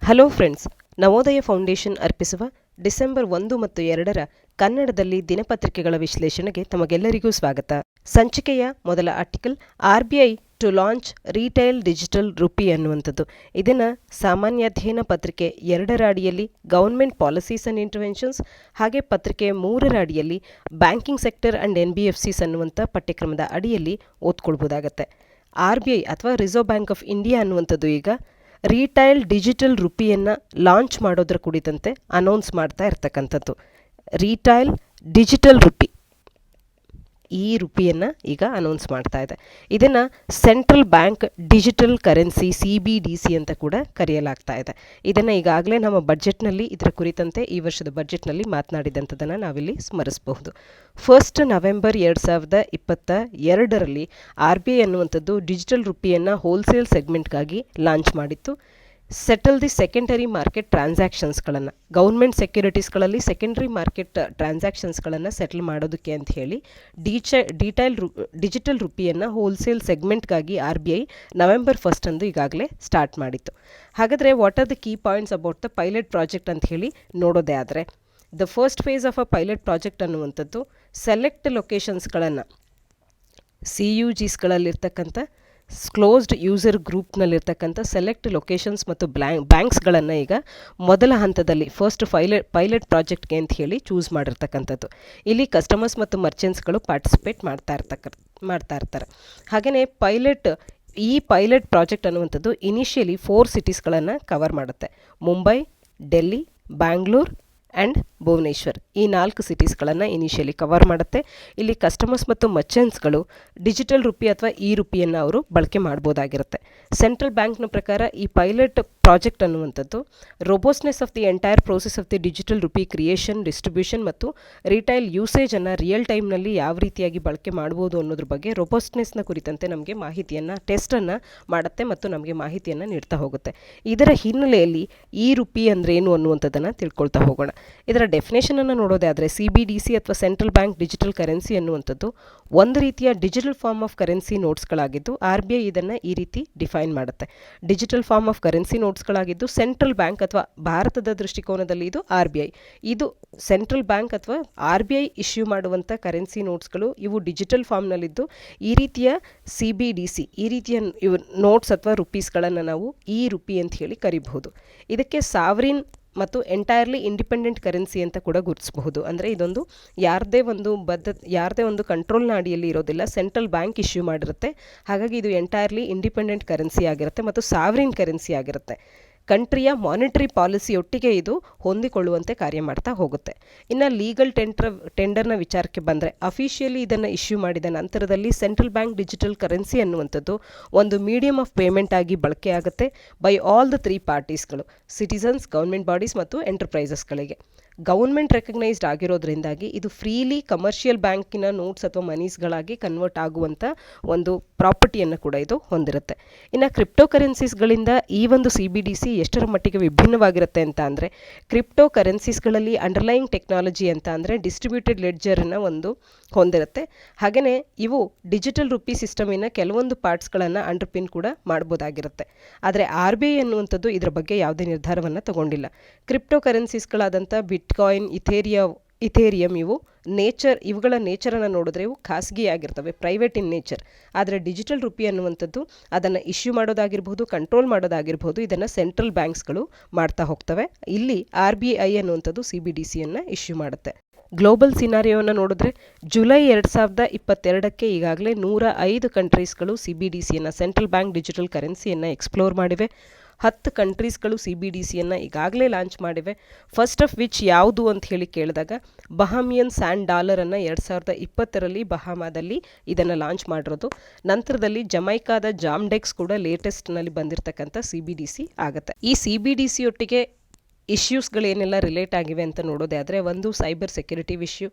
Hello friends, Navodaya foundation ಅರ್ಪಿಸುವ December 1 ಮತ್ತು 2ರ ಕನ್ನಡದಲ್ಲಿ ದಿನಪತ್ರಿಕೆಗಳ ವಿಶ್ಲೇಷಣೆಗೆ ತಮಗೆಲ್ಲರಿಗೂ ಸ್ವಾಗತ. ಸಂಚಿಕೆಯ ಮೊದಲ article RBI to launch retail digital rupee ಅನ್ನುವಂಥದ್ದು. ಇದನ್ನು ಸಾಮಾನ್ಯಾಧ್ಯಯನ ಪತ್ರಿಕೆ 2ರ ಅಡಿಯಲ್ಲಿ ಗವರ್ಮೆಂಟ್ ಪಾಲಿಸೀಸ್ ಅಂಡ್ ಇಂಟರ್ವೆನ್ಷನ್ಸ್, ಹಾಗೆ ಪತ್ರಿಕೆ 3ರ ಅಡಿಯಲ್ಲಿ ಬ್ಯಾಂಕಿಂಗ್ ಸೆಕ್ಟರ್ ಅಂಡ್ NBFCs ಅನ್ನುವಂಥ ಪಠ್ಯಕ್ರಮದ ಅಡಿಯಲ್ಲಿ ಓದ್ಕೊಳ್ಬೋದಾಗತ್ತೆ. RBI ಅಥವಾ ರಿಸರ್ವ್ ಬ್ಯಾಂಕ್ ಆಫ್ ಇಂಡಿಯಾ ಅನ್ನುವಂಥದ್ದು ಈಗ ರಿಟೈಲ್ ಡಿಜಿಟಲ್ ರುಪಿಯನ್ನು ಲಾಂಚ್ ಮಾಡೋದ್ರ ಕುರಿತಂತೆ ಅನೌನ್ಸ್ ಮಾಡ್ತಾ ಇರ್ತಕ್ಕಂಥದ್ದು. ರಿಟೈಲ್ ಡಿಜಿಟಲ್ ರುಪಿ, ಈ ರುಪಿಯನ್ನು ಈಗ ಅನೌನ್ಸ್ ಮಾಡ್ತಾ ಇದೆ. ಇದನ್ನು central bank digital currency CBDC ಅಂತ ಕೂಡ ಕರೆಯಲಾಗ್ತಾ ಇದೆ. ಇದನ್ನು ಈಗಾಗಲೇ ನಮ್ಮ ಬಜೆಟ್ನಲ್ಲಿ ಇದರ ಕುರಿತಂತೆ ಈ ವರ್ಷದ ಬಜೆಟ್ನಲ್ಲಿ ಮಾತನಾಡಿದಂಥದ್ದನ್ನು ನಾವಿಲ್ಲಿ ಸ್ಮರಿಸಬಹುದು. 1 ನವೆಂಬರ್ 2022ರಲ್ಲಿ RBI ಅನ್ನುವಂಥದ್ದು ಡಿಜಿಟಲ್ ರುಪಿಯನ್ನು ಹೋಲ್ಸೇಲ್ ಸೆಗ್ಮೆಂಟ್ಗಾಗಿ ಲಾಂಚ್ ಮಾಡಿತ್ತು. ಸೆಟಲ್ ದಿ ಸೆಕೆಂಡರಿ ಮಾರ್ಕೆಟ್ ಟ್ರಾನ್ಸಾಕ್ಷನ್ಸ್ಗಳನ್ನು, ಗೌರ್ಮೆಂಟ್ ಸೆಕ್ಯೂರಿಟೀಸ್ಗಳಲ್ಲಿ ಸೆಕೆಂಡರಿ ಮಾರ್ಕೆಟ್ ಟ್ರಾನ್ಸಾಕ್ಷನ್ಸ್ಗಳನ್ನು ಸೆಟಲ್ ಮಾಡೋದಕ್ಕೆ ಅಂತ ಹೇಳಿ ಡಿಜಿಟಲ್ ರುಪಿಯನ್ನು ಹೋಲ್ಸೇಲ್ ಸೆಗ್ಮೆಂಟ್ಗಾಗಿ RBI ನವೆಂಬರ್ 1 ಅಂದು ಈಗಾಗಲೇ ಸ್ಟಾರ್ಟ್ ಮಾಡಿತ್ತು. ಹಾಗಾದರೆ what are the key points about the pilot project ಅಂತ ಹೇಳಿ ನೋಡೋದೇ ಆದರೆ, the first phase of a pilot project ಅನ್ನುವಂಥದ್ದು ಸೆಲೆಕ್ಟ್ ಲೊಕೇಶನ್ಸ್ಗಳನ್ನು CUGsಗಳಲ್ಲಿರ್ತಕ್ಕಂಥ ಕ್ಲೋಸ್ಡ್ ಯೂಸರ್ ಗ್ರೂಪ್ನಲ್ಲಿರ್ತಕ್ಕಂಥ ಸೆಲೆಕ್ಟ್ ಲೊಕೇಶನ್ಸ್ ಮತ್ತು ಬ್ಯಾಂಕ್ಸ್ಗಳನ್ನು ಈಗ ಮೊದಲ ಹಂತದಲ್ಲಿ ಫಸ್ಟ್ ಪೈಲಟ್ ಪ್ರಾಜೆಕ್ಟ್ಗೆ ಅಂತ ಹೇಳಿ ಚೂಸ್ ಮಾಡಿರ್ತಕ್ಕಂಥದ್ದು. ಇಲ್ಲಿ ಕಸ್ಟಮರ್ಸ್ ಮತ್ತು ಮರ್ಚೆಂಟ್ಸ್ಗಳು ಪಾರ್ಟಿಸಿಪೇಟ್ ಮಾಡ್ತಾ ಇರ್ತಾರೆ. ಹಾಗೆಯೇ ಈ ಪೈಲಟ್ ಪ್ರಾಜೆಕ್ಟ್ ಅನ್ನುವಂಥದ್ದು ಇನಿಷಿಯಲಿ 4 ಸಿಟೀಸ್ಗಳನ್ನು ಕವರ್ ಮಾಡುತ್ತೆ. ಮುಂಬೈ, ಡೆಲ್ಲಿ, ಬ್ಯಾಂಗ್ಳೂರ್ ಆ್ಯಂಡ್ ಭುವನೇಶ್ವರ್, ಈ 4 ಸಿಟೀಸ್ಗಳನ್ನು ಇನಿಷಿಯಲಿ ಕವರ್ ಮಾಡುತ್ತೆ. ಇಲ್ಲಿ ಕಸ್ಟಮರ್ಸ್ ಮತ್ತು ಮರ್ಚೆಂಟ್ಸ್ಗಳು ಡಿಜಿಟಲ್ ರುಪಿ ಅಥವಾ ಈ ರುಪಿಯನ್ನು ಅವರು ಬಳಕೆ ಮಾಡ್ಬೋದಾಗಿರುತ್ತೆ. ಸೆಂಟ್ರಲ್ ಬ್ಯಾಂಕ್ನ ಪ್ರಕಾರ ಈ ಪೈಲಟ್ ಪ್ರಾಜೆಕ್ಟ್ ಅನ್ನುವಂಥದ್ದು robustness of the entire process of the digital rupee creation, distribution ಮತ್ತು ರಿಟೈಲ್ ಯೂಸೇಜನ್ನು ರಿಯಲ್ ಟೈಮ್ನಲ್ಲಿ ಯಾವ ರೀತಿಯಾಗಿ ಬಳಕೆ ಮಾಡ್ಬೋದು ಅನ್ನೋದ್ರ ಬಗ್ಗೆ ರೋಬೋಸ್ನೆಸ್ನ ಕುರಿತಂತೆ ನಮಗೆ ಮಾಹಿತಿಯನ್ನು ಟೆಸ್ಟನ್ನು ಮಾಡುತ್ತೆ ಮತ್ತು ನಮಗೆ ಮಾಹಿತಿಯನ್ನು ನೀಡ್ತಾ ಹೋಗುತ್ತೆ. ಇದರ ಹಿನ್ನೆಲೆಯಲ್ಲಿ ಈ ರುಪಿ ಅಂದ್ರೇನು ಅನ್ನುವಂಥದ್ದನ್ನು ತಿಳ್ಕೊಳ್ತಾ ಹೋಗೋಣ. ಇದರ ಡೆಫಿನೇಷನನ್ನು ನೋಡೋದೇ ಆದರೆ CBDC ಅಥವಾ ಸೆಂಟ್ರಲ್ ಬ್ಯಾಂಕ್ ಡಿಜಿಟಲ್ ಕರೆನ್ಸಿ ಅನ್ನುವಂಥದ್ದು ಒಂದು ರೀತಿಯ ಡಿಜಿಟಲ್ ಫಾರ್ಮ್ ಆಫ್ ಕರೆನ್ಸಿ ನೋಟ್ಸ್ಗಳಾಗಿದ್ದು RBI ಇದನ್ನು ಈ ರೀತಿ ಡಿಫೈನ್ ಮಾಡುತ್ತೆ. ಡಿಜಿಟಲ್ ಫಾರ್ಮ್ ಆಫ್ ಕರೆನ್ಸಿ ನೋಟ್ಸ್ಗಳಾಗಿದ್ದು ಸೆಂಟ್ರಲ್ ಬ್ಯಾಂಕ್ ಅಥವಾ ಭಾರತದ ದೃಷ್ಟಿಕೋನದಲ್ಲಿ ಇದು RBI, ಇದು ಸೆಂಟ್ರಲ್ ಬ್ಯಾಂಕ್ ಅಥವಾ RBI ಇಶ್ಯೂ ಮಾಡುವಂಥ ಕರೆನ್ಸಿ ನೋಟ್ಸ್ಗಳು ಇವು ಡಿಜಿಟಲ್ ಫಾರ್ಮ್ನಲ್ಲಿದ್ದು ಈ ರೀತಿಯ CBDC, ಈ ರೀತಿಯ ನೋಟ್ಸ್ ಅಥವಾ ರುಪೀಸ್ಗಳನ್ನು ನಾವು ಈ ರುಪಿ ಅಂತ ಹೇಳಿ ಕರಿಬಹುದು. ಇದಕ್ಕೆ ಸಾವರಿನ್ ಮತ್ತು ಎಂಟೈರ್ಲಿ ಇಂಡಿಪೆಂಡೆಂಟ್ ಕರೆನ್ಸಿ ಅಂತ ಕೂಡ ಗುರುತಿಸಬಹುದು. ಅಂದರೆ ಇದೊಂದು ಯಾರದೇ ಒಂದು ಕಂಟ್ರೋಲ್ನ ಅಡಿಯಲ್ಲಿ ಇರೋದಿಲ್ಲ, ಸೆಂಟ್ರಲ್ ಬ್ಯಾಂಕ್ ಇಶ್ಯೂ ಮಾಡಿರುತ್ತೆ. ಹಾಗಾಗಿ ಇದು ಎಂಟೈರ್ಲಿ ಇಂಡಿಪೆಂಡೆಂಟ್ ಕರೆನ್ಸಿ ಆಗಿರುತ್ತೆ ಮತ್ತು ಸಾವರಿನ್ ಕರೆನ್ಸಿ ಆಗಿರುತ್ತೆ. ಕಂಟ್ರಿಯ ಮಾನಿಟರಿ ಪಾಲಿಸಿಯೊಟ್ಟಿಗೆ ಇದು ಹೊಂದಿಕೊಳ್ಳುವಂತೆ ಕಾರ್ಯ ಮಾಡ್ತಾ ಹೋಗುತ್ತೆ. ಇನ್ನು ಲೀಗಲ್ ಟೆಂಡರ್ನ ವಿಚಾರಕ್ಕೆ ಬಂದರೆ, ಅಫಿಷಿಯಲಿ ಇದನ್ನು ಇಶ್ಯೂ ಮಾಡಿದ ನಂತರದಲ್ಲಿ ಸೆಂಟ್ರಲ್ ಬ್ಯಾಂಕ್ ಡಿಜಿಟಲ್ ಕರೆನ್ಸಿ ಅನ್ನುವಂಥದ್ದು ಒಂದು ಮೀಡಿಯಮ್ ಆಫ್ ಪೇಮೆಂಟ್ ಆಗಿ ಬಳಕೆಯಾಗುತ್ತೆ ಬೈ ಆಲ್ ದ 3 ಪಾರ್ಟೀಸ್ಗಳು, ಸಿಟಿಸನ್ಸ್, ಗೌರ್ಮೆಂಟ್ ಬಾಡೀಸ್ ಮತ್ತು ಎಂಟರ್ಪ್ರೈಸಸ್ಗಳಿಗೆ. ಗೌರ್ಮೆಂಟ್ ರೆಕಗ್ನೈಸ್ಡ್ ಆಗಿರೋದ್ರಿಂದಾಗಿ ಇದು ಫ್ರೀಲಿ ಕಮರ್ಷಿಯಲ್ ಬ್ಯಾಂಕಿನ ನೋಟ್ಸ್ ಅಥವಾ ಮನೀಸ್ಗಳಾಗಿ ಕನ್ವರ್ಟ್ ಆಗುವಂಥ ಒಂದು ಪ್ರಾಪರ್ಟಿಯನ್ನು ಕೂಡ ಇದು ಹೊಂದಿರುತ್ತೆ. ಇನ್ನು ಕ್ರಿಪ್ಟೋ ಕರೆನ್ಸೀಸ್ಗಳಿಂದ ಈ ಒಂದು CBDC ಎಷ್ಟರ ಮಟ್ಟಿಗೆ ವಿಭಿನ್ನವಾಗಿರುತ್ತೆ ಅಂತ ಅಂದರೆ, ಕ್ರಿಪ್ಟೋ ಕರೆನ್ಸೀಸ್ಗಳಲ್ಲಿ ಅಂಡರ್ಲೈಯಿಂಗ್ ಟೆಕ್ನಾಲಜಿ ಅಂತ ಅಂದರೆ ಡಿಸ್ಟ್ರಿಬ್ಯೂಟೆಡ್ ಲೆಡ್ಜರನ್ನು ಒಂದು ಹೊಂದಿರುತ್ತೆ. ಹಾಗೆಯೇ ಇವು ಡಿಜಿಟಲ್ ರುಪಿ ಸಿಸ್ಟಮಿನ ಕೆಲವೊಂದು ಪಾರ್ಟ್ಸ್ಗಳನ್ನು ಅಂಡರ್ಪಿನ್ ಕೂಡ ಮಾಡ್ಬೋದಾಗಿರುತ್ತೆ. ಆದರೆ RBI ಅನ್ನುವಂಥದ್ದು ಇದರ ಬಗ್ಗೆ ಯಾವುದೇ ನಿರ್ಧಾರವನ್ನು ತಗೊಂಡಿಲ್ಲ. ಕ್ರಿಪ್ಟೋ ಕರೆನ್ಸೀಸ್ಗಳಾದಂಥ ಬಿಟ್ಕಾಯಿನ್, ಇಥೇರಿಯಂ ಇವುಗಳ ನೇಚರನ್ನು ನೋಡಿದ್ರೆ ಇವು ಖಾಸಗಿಯಾಗಿರ್ತವೆ, ಪ್ರೈವೇಟ್ ಇನ್ ನೇಚರ್. ಆದರೆ ಡಿಜಿಟಲ್ ರುಪಿ ಅನ್ನುವಂಥದ್ದು ಅದನ್ನು ಇಶ್ಯೂ ಮಾಡೋದಾಗಿರ್ಬೋದು, ಕಂಟ್ರೋಲ್ ಮಾಡೋದಾಗಿರ್ಬೋದು, ಇದನ್ನು ಸೆಂಟ್ರಲ್ ಬ್ಯಾಂಕ್ಸ್ಗಳು ಮಾಡ್ತಾ ಹೋಗ್ತವೆ. ಇಲ್ಲಿ RBI ಅನ್ನುವಂಥದ್ದು CBDCಯನ್ನು ಇಶ್ಯೂ ಮಾಡುತ್ತೆ. ಗ್ಲೋಬಲ್ ಸಿನಾರಿಯೋವನ್ನು ನೋಡಿದ್ರೆ ಜುಲೈ 2022ಕ್ಕೆ ಈಗಾಗಲೇ 105 ಕಂಟ್ರೀಸ್ಗಳು CBDCಯನ್ನು, ಸೆಂಟ್ರಲ್ ಬ್ಯಾಂಕ್ ಡಿಜಿಟಲ್ ಕರೆನ್ಸಿಯನ್ನು ಎಕ್ಸ್ಪ್ಲೋರ್ ಮಾಡಿವೆ. 10 ಕಂಟ್ರೀಸ್ಗಳು CBDCಯನ್ನು ಈಗಾಗಲೇ ಲಾಂಚ್ ಮಾಡಿವೆ. ಫಸ್ಟ್ ಆಫ್ ವಿಚ್ ಯಾವುದು ಅಂತ ಹೇಳಿ ಕೇಳಿದಾಗ ಬಹಾಮಿಯನ್ ಸ್ಯಾಂಡ್ ಡಾಲರನ್ನು 2020ರಲ್ಲಿ ಬಹಾಮಾದಲ್ಲಿ ಇದನ್ನು ಲಾಂಚ್ ಮಾಡಿರೋದು. ನಂತರದಲ್ಲಿ ಜಮೈಕಾದ ಜಾಮ್ಡೆಕ್ಸ್ ಕೂಡ ಲೇಟೆಸ್ಟ್ನಲ್ಲಿ ಬಂದಿರತಕ್ಕಂಥ CBDC ಆಗುತ್ತೆ. ಈ CBDC ಒಟ್ಟಿಗೆ ಇಶ್ಯೂಸ್ಗಳೇನೆಲ್ಲ ರಿಲೇಟ್ ಆಗಿವೆ ಅಂತ ನೋಡೋದೇ ಆದರೆ, ಒಂದು ಸೈಬರ್ ಸೆಕ್ಯುರಿಟಿ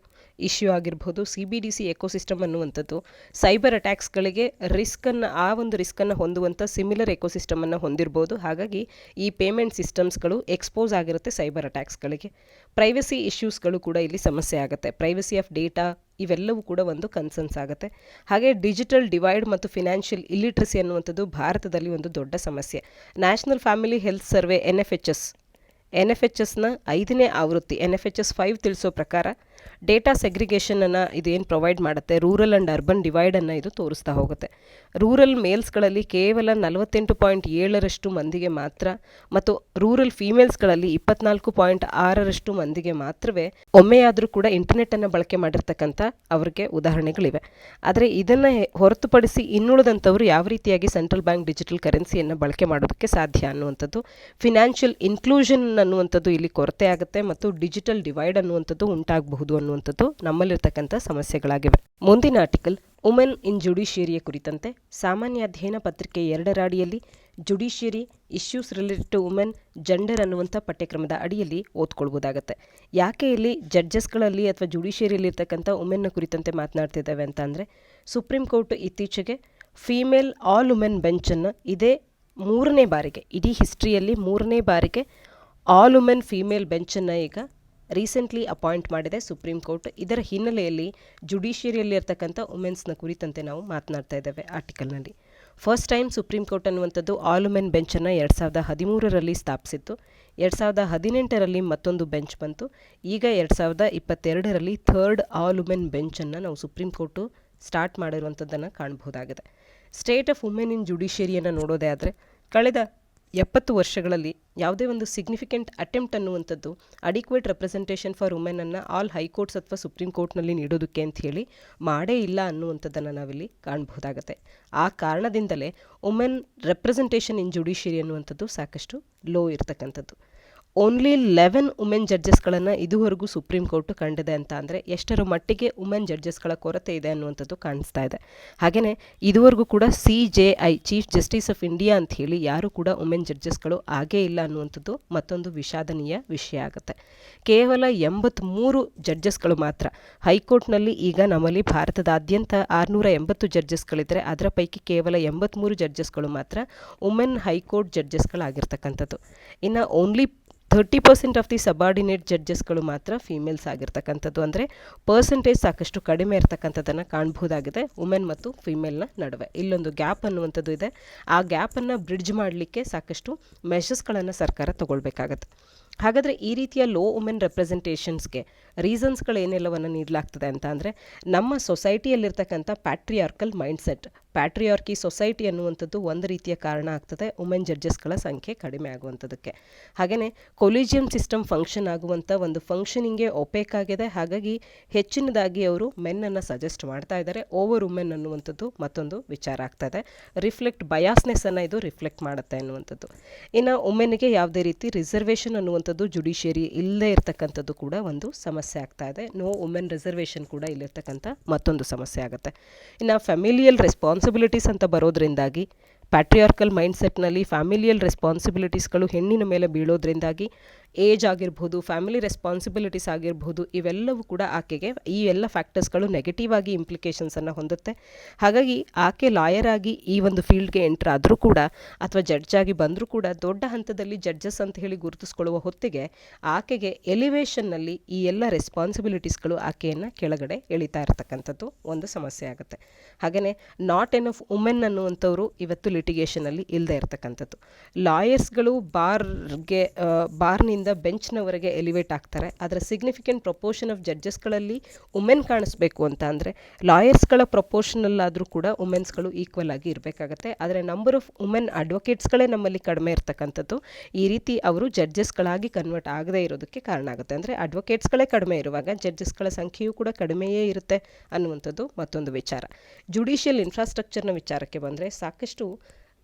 ಇಶ್ಯೂ ಆಗಿರ್ಬೋದು. CBDC ಎಕೋಸಿಸ್ಟಮ್ ಅನ್ನುವಂಥದ್ದು ಸೈಬರ್ ಅಟ್ಯಾಕ್ಸ್ಗಳಿಗೆ ಆ ಒಂದು ರಿಸ್ಕನ್ನು ಹೊಂದುವಂಥ ಸಿಮಿಲರ್ ಎಕೋಸಿಸ್ಟಮನ್ನು ಹೊಂದಿರ್ಬೋದು. ಹಾಗಾಗಿ ಈ ಪೇಮೆಂಟ್ ಸಿಸ್ಟಮ್ಸ್ಗಳು ಎಕ್ಸ್ಪೋಸ್ ಆಗಿರುತ್ತೆ ಸೈಬರ್ ಅಟ್ಯಾಕ್ಸ್ಗಳಿಗೆ. ಪ್ರೈವಸಿ ಇಶ್ಯೂಸ್ಗಳು ಕೂಡ ಇಲ್ಲಿ ಸಮಸ್ಯೆ ಆಗುತ್ತೆ. ಪ್ರೈವಸಿ ಆಫ್ ಡೇಟಾ ಇವೆಲ್ಲವೂ ಕೂಡ ಒಂದು ಕನ್ಸರ್ನ್ಸ್ ಆಗುತ್ತೆ. ಹಾಗೆ ಡಿಜಿಟಲ್ ಡಿವೈಡ್ ಮತ್ತು ಫಿನಾನ್ಷಿಯಲ್ ಇಲ್ಲಿಟ್ರಸಿ ಅನ್ನುವಂಥದ್ದು ಭಾರತದಲ್ಲಿ ಒಂದು ದೊಡ್ಡ ಸಮಸ್ಯೆ. ನ್ಯಾಷನಲ್ ಫ್ಯಾಮಿಲಿ ಹೆಲ್ತ್ ಸರ್ವೆ NFHSನ 5ನೇ ಆವೃತ್ತಿ NFHS 5 ತಿಳಿಸೋ ಪ್ರಕಾರ ಡೇಟಾ ಸೆಗ್ರಿಗೇಷನನ್ನು ಇದು ಏನು ಪ್ರೊವೈಡ್ ಮಾಡುತ್ತೆ, ರೂರಲ್ ಆ್ಯಂಡ್ ಅರ್ಬನ್ ಡಿವೈಡನ್ನು ಇದು ತೋರಿಸ್ತಾ ಹೋಗುತ್ತೆ. ರೂರಲ್ ಮೇಲ್ಸ್ಗಳಲ್ಲಿ ಕೇವಲ 48.7% ಮಂದಿಗೆ ಮಾತ್ರ ಮತ್ತು ರೂರಲ್ ಫೀಮೇಲ್ಸ್ಗಳಲ್ಲಿ 24.6% ಮಂದಿಗೆ ಮಾತ್ರವೇ ಒಮ್ಮೆಯಾದರೂ ಕೂಡ ಇಂಟರ್ನೆಟ್ಟನ್ನು ಬಳಕೆ ಮಾಡಿರ್ತಕ್ಕಂಥ ಅವ್ರಿಗೆ ಉದಾಹರಣೆಗಳಿವೆ. ಆದರೆ ಇದನ್ನು ಹೊರತುಪಡಿಸಿ ಇನ್ನುಳಿದಂಥವರು ಯಾವ ರೀತಿಯಾಗಿ ಸೆಂಟ್ರಲ್ ಬ್ಯಾಂಕ್ ಡಿಜಿಟಲ್ ಕರೆನ್ಸಿಯನ್ನು ಬಳಕೆ ಮಾಡೋದಕ್ಕೆ ಸಾಧ್ಯ ಅನ್ನುವಂಥದ್ದು, ಫಿನಾನ್ಷಿಯಲ್ ಇನ್ಕ್ಲೂಷನ್ ಅನ್ನುವಂಥದ್ದು ಇಲ್ಲಿ ಕೊರತೆ ಆಗುತ್ತೆ ಮತ್ತು ಡಿಜಿಟಲ್ ಡಿವೈಡ್ ಅನ್ನುವಂಥದ್ದು ಉಂಟಾಗಬಹುದು ಅನ್ನುವಂಥದ್ದು ನಮ್ಮಲ್ಲಿರ್ತಕ್ಕಂಥ ಸಮಸ್ಯೆಗಳಾಗಿವೆ. ಮುಂದಿನ ಆರ್ಟಿಕಲ್ ವುಮೆನ್ ಇನ್ ಜುಡಿಷಿಯರಿಯ ಕುರಿತಂತೆ. ಸಾಮಾನ್ಯ ಅಧ್ಯಯನ ಪತ್ರಿಕೆ 2ರ ಅಡಿಯಲ್ಲಿ judiciary issues related to women gender ಅನ್ನುವಂಥ ಪಠ್ಯಕ್ರಮದ ಅಡಿಯಲ್ಲಿ ಓದ್ಕೊಳ್ಬೋದಾಗತ್ತೆ. ಯಾಕೆ ಇಲ್ಲಿ ಜಡ್ಜಸ್ಗಳಲ್ಲಿ ಅಥವಾ ಜುಡಿಷಿಯರಿಯಲ್ಲಿ ಇರ್ತಕ್ಕಂಥ ವುಮೆನ್ನ ಕುರಿತಂತೆ ಮಾತನಾಡ್ತಿದ್ದಾವೆ ಅಂತ ಅಂದರೆ, ಸುಪ್ರೀಂ ಕೋರ್ಟ್ ಇತ್ತೀಚೆಗೆ ಫೀಮೇಲ್ ಆಲ್ ವುಮೆನ್ ಬೆಂಚನ್ನು ಇದೇ 3ನೇ ಬಾರಿಗೆ ಇಡೀ ಹಿಸ್ಟ್ರಿಯಲ್ಲಿ 3ನೇ ಬಾರಿಗೆ ಆಲ್ ವುಮೆನ್ ಫೀಮೇಲ್ ಬೆಂಚನ್ನು ಈಗ ರೀಸೆಂಟ್ಲಿ ಅಪಾಯಿಂಟ್ ಮಾಡಿದೆ ಸುಪ್ರೀಂ ಕೋರ್ಟ್. ಇದರ ಹಿನ್ನೆಲೆಯಲ್ಲಿ ಜುಡಿಷಿಯರಿಯಲ್ಲಿ ಇರ್ತಕ್ಕಂಥ ವುಮೆನ್ಸ್ನ ಕುರಿತಂತೆ ನಾವು ಮಾತನಾಡ್ತಾ ಇದ್ದೇವೆ ಆರ್ಟಿಕಲ್ನಲ್ಲಿ. ಫಸ್ಟ್ ಟೈಮ್ ಸುಪ್ರೀಂ ಕೋರ್ಟ್ ಅನ್ನುವಂಥದ್ದು ಆಲ್ ವುಮೆನ್ ಬೆಂಚನ್ನು 2013ರಲ್ಲಿ ಸ್ಥಾಪಿಸಿತ್ತು. 2018ರಲ್ಲಿ ಮತ್ತೊಂದು ಬೆಂಚ್ ಬಂತು. ಈಗ 2022ರಲ್ಲಿ ಥರ್ಡ್ ಆಲ್ ವುಮೆನ್ ಬೆಂಚನ್ನು ನಾವು ಸುಪ್ರೀಂ ಕೋರ್ಟು ಸ್ಟಾರ್ಟ್ ಮಾಡಿರುವಂಥದ್ದನ್ನು ಕಾಣಬಹುದಾಗಿದೆ. ಸ್ಟೇಟ್ ಆಫ್ ವುಮೆನ್ ಇನ್ ಜುಡಿಷಿಯರಿಯನ್ನು ನೋಡೋದೇ ಆದರೆ, ಕಳೆದ 70 ವರ್ಷಗಳಲ್ಲಿ ಯಾವುದೇ ಒಂದು ಸಿಗ್ನಿಫಿಕೆಂಟ್ ಅಟೆಂಪ್ಟ್ ಅನ್ನುವಂಥದ್ದು ಅಡಿಕ್ವೇಟ್ ರೆಪ್ರೆಸೆಂಟೇಷನ್ ಫಾರ್ ವುಮೆನನ್ನು ಆಲ್ ಹೈಕೋರ್ಟ್ಸ್ ಅಥವಾ ಸುಪ್ರೀಂ ಕೋರ್ಟ್ನಲ್ಲಿ ನೀಡೋದಕ್ಕೆ ಅಂತ ಹೇಳಿ ಮಾಡೇ ಇಲ್ಲ ಅನ್ನುವಂಥದ್ದನ್ನು ನಾವಿಲ್ಲಿ ಕಾಣಬಹುದಾಗತ್ತೆ. ಆ ಕಾರಣದಿಂದಲೇ ವುಮೆನ್ ರೆಪ್ರೆಸೆಂಟೇಷನ್ ಇನ್ ಜುಡಿಷಿಯರಿ ಅನ್ನುವಂಥದ್ದು ಸಾಕಷ್ಟು ಲೋ ಇರತಕ್ಕಂಥದ್ದು. ಓನ್ಲಿ 11 ವುಮೆನ್ ಜಡ್ಜಸ್ಗಳನ್ನು ಇದುವರೆಗೂ ಸುಪ್ರೀಂ ಕೋರ್ಟ್ ಕಂಡಿದೆ ಅಂತ ಅಂದರೆ ಎಷ್ಟರ ಮಟ್ಟಿಗೆ ವುಮೆನ್ ಜಡ್ಜಸ್ಗಳ ಕೊರತೆ ಇದೆ ಅನ್ನುವಂಥದ್ದು ಕಾಣಿಸ್ತಾ ಇದೆ. ಹಾಗೆಯೇ ಇದುವರೆಗೂ ಕೂಡ CJI chief justice of India ಅಂತ ಹೇಳಿ ಯಾರೂ ಕೂಡ ವುಮೆನ್ ಜಡ್ಜಸ್ಗಳು ಆಗೇ ಇಲ್ಲ ಅನ್ನುವಂಥದ್ದು ಮತ್ತೊಂದು ವಿಷಾದನೀಯ ವಿಷಯ ಆಗುತ್ತೆ. ಕೇವಲ 83 ಜಡ್ಜಸ್ಗಳು ಮಾತ್ರ ಹೈಕೋರ್ಟ್ನಲ್ಲಿ ಈಗ ನಮ್ಮಲ್ಲಿ ಭಾರತದಾದ್ಯಂತ 680 ಜಡ್ಜಸ್ಗಳಿದ್ದರೆ ಅದರ ಪೈಕಿ ಕೇವಲ 83 ಜಡ್ಜಸ್ಗಳು ಮಾತ್ರ ವುಮೆನ್ ಹೈಕೋರ್ಟ್ ಜಡ್ಜಸ್ಗಳಾಗಿರ್ತಕ್ಕಂಥದ್ದು. ಇನ್ನು ಓನ್ಲಿ 30% ಆಫ್ ದಿ ಸಬಾರ್ಡಿನೇಟ್ ಜಡ್ಜಸ್ಗಳು ಮಾತ್ರ ಫೀಮೇಲ್ಸ್ ಆಗಿರ್ತಕ್ಕಂಥದ್ದು. ಅಂದರೆ ಪರ್ಸೆಂಟೇಜ್ ಸಾಕಷ್ಟು ಕಡಿಮೆ ಇರತಕ್ಕಂಥದ್ದನ್ನು ಕಾಣಬಹುದಾಗಿದೆ ವುಮೆನ್ ಮತ್ತು ಫೀಮೇಲ್ನ ನಡುವೆ. ಇಲ್ಲೊಂದು ಗ್ಯಾಪ್ ಅನ್ನುವಂಥದ್ದು ಇದೆ. ಆ ಗ್ಯಾಪನ್ನು ಬ್ರಿಡ್ಜ್ ಮಾಡಲಿಕ್ಕೆ ಸಾಕಷ್ಟು ಮೆಷರ್ಸ್ಗಳನ್ನು ಸರ್ಕಾರ ತಗೊಳ್ಬೇಕಾಗತ್ತೆ. ಹಾಗಾದರೆ ಈ ರೀತಿಯ ಲೋ ವುಮೆನ್ ರೆಪ್ರೆಸೆಂಟೇಷನ್ಸ್ಗೆ ರೀಸನ್ಸ್ಗಳೇನೆಲ್ಲವನ್ನು ನೀಡಲಾಗ್ತದೆ ಅಂತ ಅಂದರೆ, ನಮ್ಮ ಸೊಸೈಟಿಯಲ್ಲಿರ್ತಕ್ಕಂಥ ಪ್ಯಾಟ್ರಿಯಾರ್ಕಲ್ ಮೈಂಡ್ಸೆಟ್, ಪ್ಯಾಟ್ರಿಯಾರ್ಕಿ ಸೊಸೈಟಿ ಅನ್ನುವಂಥದ್ದು ಒಂದು ರೀತಿಯ ಕಾರಣ ಆಗ್ತದೆ ವುಮೆನ್ ಜಡ್ಜಸ್ಗಳ ಸಂಖ್ಯೆ ಕಡಿಮೆ ಆಗುವಂಥದ್ದಕ್ಕೆ. ಹಾಗೆಯೇ ಕೊಲಿಜಿಯಂ ಸಿಸ್ಟಮ್ ಫಂಕ್ಷನ್ ಆಗುವಂಥ ಒಂದು ಫಂಕ್ಷನಿಂಗೇ ಒಪೇಕ್ ಆಗಿದೆ. ಹಾಗಾಗಿ ಹೆಚ್ಚಿನದಾಗಿ ಅವರು ಮೆನ್ನನ್ನು ಸಜೆಸ್ಟ್ ಮಾಡ್ತಾ ಇದ್ದಾರೆ ಓವರ್ ವುಮೆನ್ ಅನ್ನುವಂಥದ್ದು ಮತ್ತೊಂದು ವಿಚಾರ ಆಗ್ತದೆ. ರಿಫ್ಲೆಕ್ಟ್ ಬಯಾಸ್ನೆಸ್ಸನ್ನು ಇದು ರಿಫ್ಲೆಕ್ಟ್ ಮಾಡುತ್ತೆ ಅನ್ನುವಂಥದ್ದು. ಇನ್ನು ವುಮೆನ್ಗೆ ಯಾವುದೇ ರೀತಿ ರಿಸರ್ವೇಷನ್ ಅನ್ನುವಂಥದ್ದು ಜುಡಿಷಿಯರಿ ಇಲ್ಲದೇ ಇರತಕ್ಕಂಥದ್ದು ಕೂಡ ಒಂದು ಸಮಸ್ಯೆ ಆಗ್ತಾ ಇದೆ. ನೋ ವುಮೆನ್ ರಿಸರ್ವೇಷನ್ ಕೂಡ ಇಲ್ಲಿರ್ತಕ್ಕಂಥ ಮತ್ತೊಂದು ಸಮಸ್ಯೆ ಆಗುತ್ತೆ. ಇನ್ನು ಫ್ಯಾಮಿಲಿಯಲ್ ರೆಸ್ಪಾನ್ಸಿಬಿಲಿಟೀಸ್ ಅಂತ ಬರೋದ್ರಿಂದಾಗಿ ಪ್ಯಾಟ್ರಿಯಾರ್ಕಲ್ ಮೈಂಡ್ಸೆಟ್ನಲ್ಲಿ ಫ್ಯಾಮಿಲಿಯಲ್ ರೆಸ್ಪಾನ್ಸಿಬಿಲಿಟೀಸ್ಗಳು ಹೆಣ್ಣಿನ ಮೇಲೆ ಬೀಳೋದ್ರಿಂದಾಗಿ ಏಜ್ ಆಗಿರ್ಬೋದು, ಫ್ಯಾಮಿಲಿ ರೆಸ್ಪಾನ್ಸಿಬಿಲಿಟೀಸ್ ಆಗಿರ್ಬೋದು, ಇವೆಲ್ಲವೂ ಕೂಡ ಆಕೆಗೆ ಈ ಎಲ್ಲ ಫ್ಯಾಕ್ಟರ್ಸ್ಗಳು ನೆಗೆಟಿವ್ ಆಗಿ ಇಂಪ್ಲಿಕೇಶನ್ಸನ್ನು ಹೊಂದುತ್ತೆ. ಹಾಗಾಗಿ ಆಕೆ ಲಾಯರ್ ಆಗಿ ಈ ಒಂದು ಫೀಲ್ಡ್ಗೆ ಎಂಟರ್ ಆದರೂ ಕೂಡ ಅಥವಾ ಜಡ್ಜ್ ಆಗಿ ಬಂದರೂ ಕೂಡ ದೊಡ್ಡ ಹಂತದಲ್ಲಿ ಜಡ್ಜಸ್ ಅಂತ ಹೇಳಿ ಗುರುತಿಸ್ಕೊಳ್ಳುವ ಹೊತ್ತಿಗೆ ಆಕೆಗೆ ಎಲಿವೇಷನ್ನಲ್ಲಿ ಈ ಎಲ್ಲ ರೆಸ್ಪಾನ್ಸಿಬಿಲಿಟೀಸ್ಗಳು ಆಕೆಯನ್ನು ಕೆಳಗಡೆ ಎಳಿತಾ ಇರತಕ್ಕಂಥದ್ದು ಒಂದು ಸಮಸ್ಯೆ ಆಗುತ್ತೆ. ಹಾಗೆಯೇ ನಾಟ್ ಎನಫ್ ವುಮೆನ್ ಅನ್ನುವಂಥವ್ರು ಇವತ್ತು ಲಿಟಿಗೇಷನಲ್ಲಿ ಇಲ್ಲದೆ ಇರತಕ್ಕಂಥದ್ದು. ಲಾಯರ್ಸ್ಗಳು ಬಾರ್ನಿಂದ ಬೆಂಚ್ನವರೆಗೆ ಎಲಿವೇಟ್ ಆಗ್ತಾರೆ. ಆದರೆ ಸಿಗ್ನಿಫಿಕೆಂಟ್ ಪ್ರಪೋರ್ಷನ್ ಆಫ್ ಜಡ್ಜಸ್ಗಳಲ್ಲಿ ವುಮೆನ್ ಕಾಣಿಸ್ಬೇಕು ಅಂತ ಅಂದರೆ ಲಾಯರ್ಸ್ಗಳ ಪ್ರಪೋರ್ಷನಲ್ ಆದರೂ ಕೂಡ ವುಮೆನ್ಸ್ಗಳು ಈಕ್ವಲ್ ಆಗಿ ಇರಬೇಕಾಗತ್ತೆ. ಆದರೆ ನಂಬರ್ ಆಫ್ ವುಮೆನ್ ಅಡ್ವೊಕೇಟ್ಸ್ಗಳೇ ನಮ್ಮಲ್ಲಿ ಕಡಿಮೆ ಇರತಕ್ಕಂಥದ್ದು ಈ ರೀತಿ ಅವರು ಜಡ್ಜಸ್ಗಳಾಗಿ ಕನ್ವರ್ಟ್ ಆಗದೇ ಇರೋದಕ್ಕೆ ಕಾರಣ ಆಗುತ್ತೆ. ಅಂದರೆ ಅಡ್ವೊಕೇಟ್ಸ್ಗಳೇ ಕಡಿಮೆ ಇರುವಾಗ ಜಡ್ಜಸ್ಗಳ ಸಂಖ್ಯೆಯೂ ಕೂಡ ಕಡಿಮೆಯೇ ಇರುತ್ತೆ ಅನ್ನುವಂಥದ್ದು ಮತ್ತೊಂದು ವಿಚಾರ. ಜುಡಿಷಿಯಲ್ ಇನ್ಫ್ರಾಸ್ಟ್ರಕ್ಚರ್ನ ವಿಚಾರಕ್ಕೆ ಬಂದರೆ ಸಾಕಷ್ಟು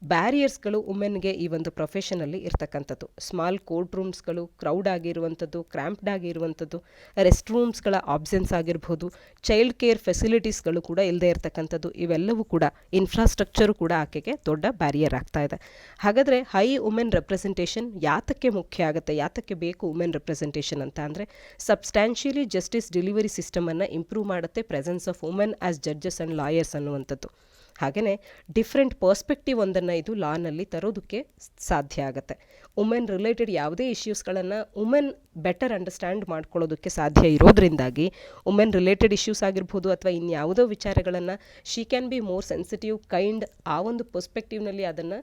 ಬ್ಯಾರಿಯರ್ಸ್ಗಳು ವುಮೆನ್ಗೆ ಈ ಒಂದು ಪ್ರೊಫೆಷನಲ್ಲಿ ಇರ್ತಕ್ಕಂಥದ್ದು. ಸ್ಮಾಲ್ ಕೋರ್ಟ್ ರೂಮ್ಸ್ಗಳು ಕ್ರೌಡ್ ಆಗಿರುವಂಥದ್ದು, ಕ್ರ್ಯಾಂಪ್ಡ್ ಆಗಿರುವಂಥದ್ದು, ರೆಸ್ಟ್ ರೂಮ್ಸ್ಗಳ ಆಬ್ಸೆನ್ಸ್ ಆಗಿರ್ಬೋದು, ಚೈಲ್ಡ್ ಕೇರ್ ಫೆಸಿಲಿಟೀಸ್ಗಳು ಕೂಡ ಇಲ್ಲದೆ ಇರತಕ್ಕಂಥದ್ದು, ಇವೆಲ್ಲವೂ ಕೂಡ ಇನ್ಫ್ರಾಸ್ಟ್ರಕ್ಚರು ಕೂಡ ಆಕೆಗೆ ದೊಡ್ಡ ಬ್ಯಾರಿಯರ್ ಆಗ್ತಾ ಇದೆ. ಹಾಗಾದರೆ ಹೈ ವುಮೆನ್ ರೆಪ್ರೆಸೆಂಟೇಷನ್ ಯಾತಕ್ಕೆ ಮುಖ್ಯ ಆಗುತ್ತೆ, ಯಾತಕ್ಕೆ ಬೇಕು ವುಮೆನ್ ರೆಪ್ರೆಸೆಂಟೇಷನ್ ಅಂತ ಅಂದರೆ ಸಬ್ಸ್ಟ್ಯಾನ್ಷಿಯಲಿ ಜಸ್ಟಿಸ್ ಡೆಲಿವರಿ ಸಿಸ್ಟಮನ್ನು ಇಂಪ್ರೂವ್ ಮಾಡುತ್ತೆ presence of women as judges and lawyers ಅನ್ನುವಂಥದ್ದು. ಹಾಗೆಯೇ ಡಿಫ್ರೆಂಟ್ ಪರ್ಸ್ಪೆಕ್ಟಿವ್ ಒಂದನ್ನು ಇದು ಲಾನಲ್ಲಿ ತರೋದಕ್ಕೆ ಸಾಧ್ಯ ಆಗುತ್ತೆ. ವುಮೆನ್ ರಿಲೇಟೆಡ್ ಯಾವುದೇ ಇಶ್ಯೂಸ್ಗಳನ್ನು ವುಮೆನ್ ಬೆಟರ್ ಅಂಡರ್ಸ್ಟ್ಯಾಂಡ್ ಮಾಡ್ಕೊಳ್ಳೋದಕ್ಕೆ ಸಾಧ್ಯ ಇರೋದ್ರಿಂದಾಗಿ ವುಮೆನ್ ರಿಲೇಟೆಡ್ ಇಶ್ಯೂಸ್ ಆಗಿರ್ಬೋದು ಅಥವಾ ಇನ್ಯಾವುದೋ ವಿಚಾರಗಳನ್ನು she can be more sensitive kind, ಆ ಒಂದು ಪರ್ಸ್ಪೆಕ್ಟಿವ್ನಲ್ಲಿ ಅದನ್ನು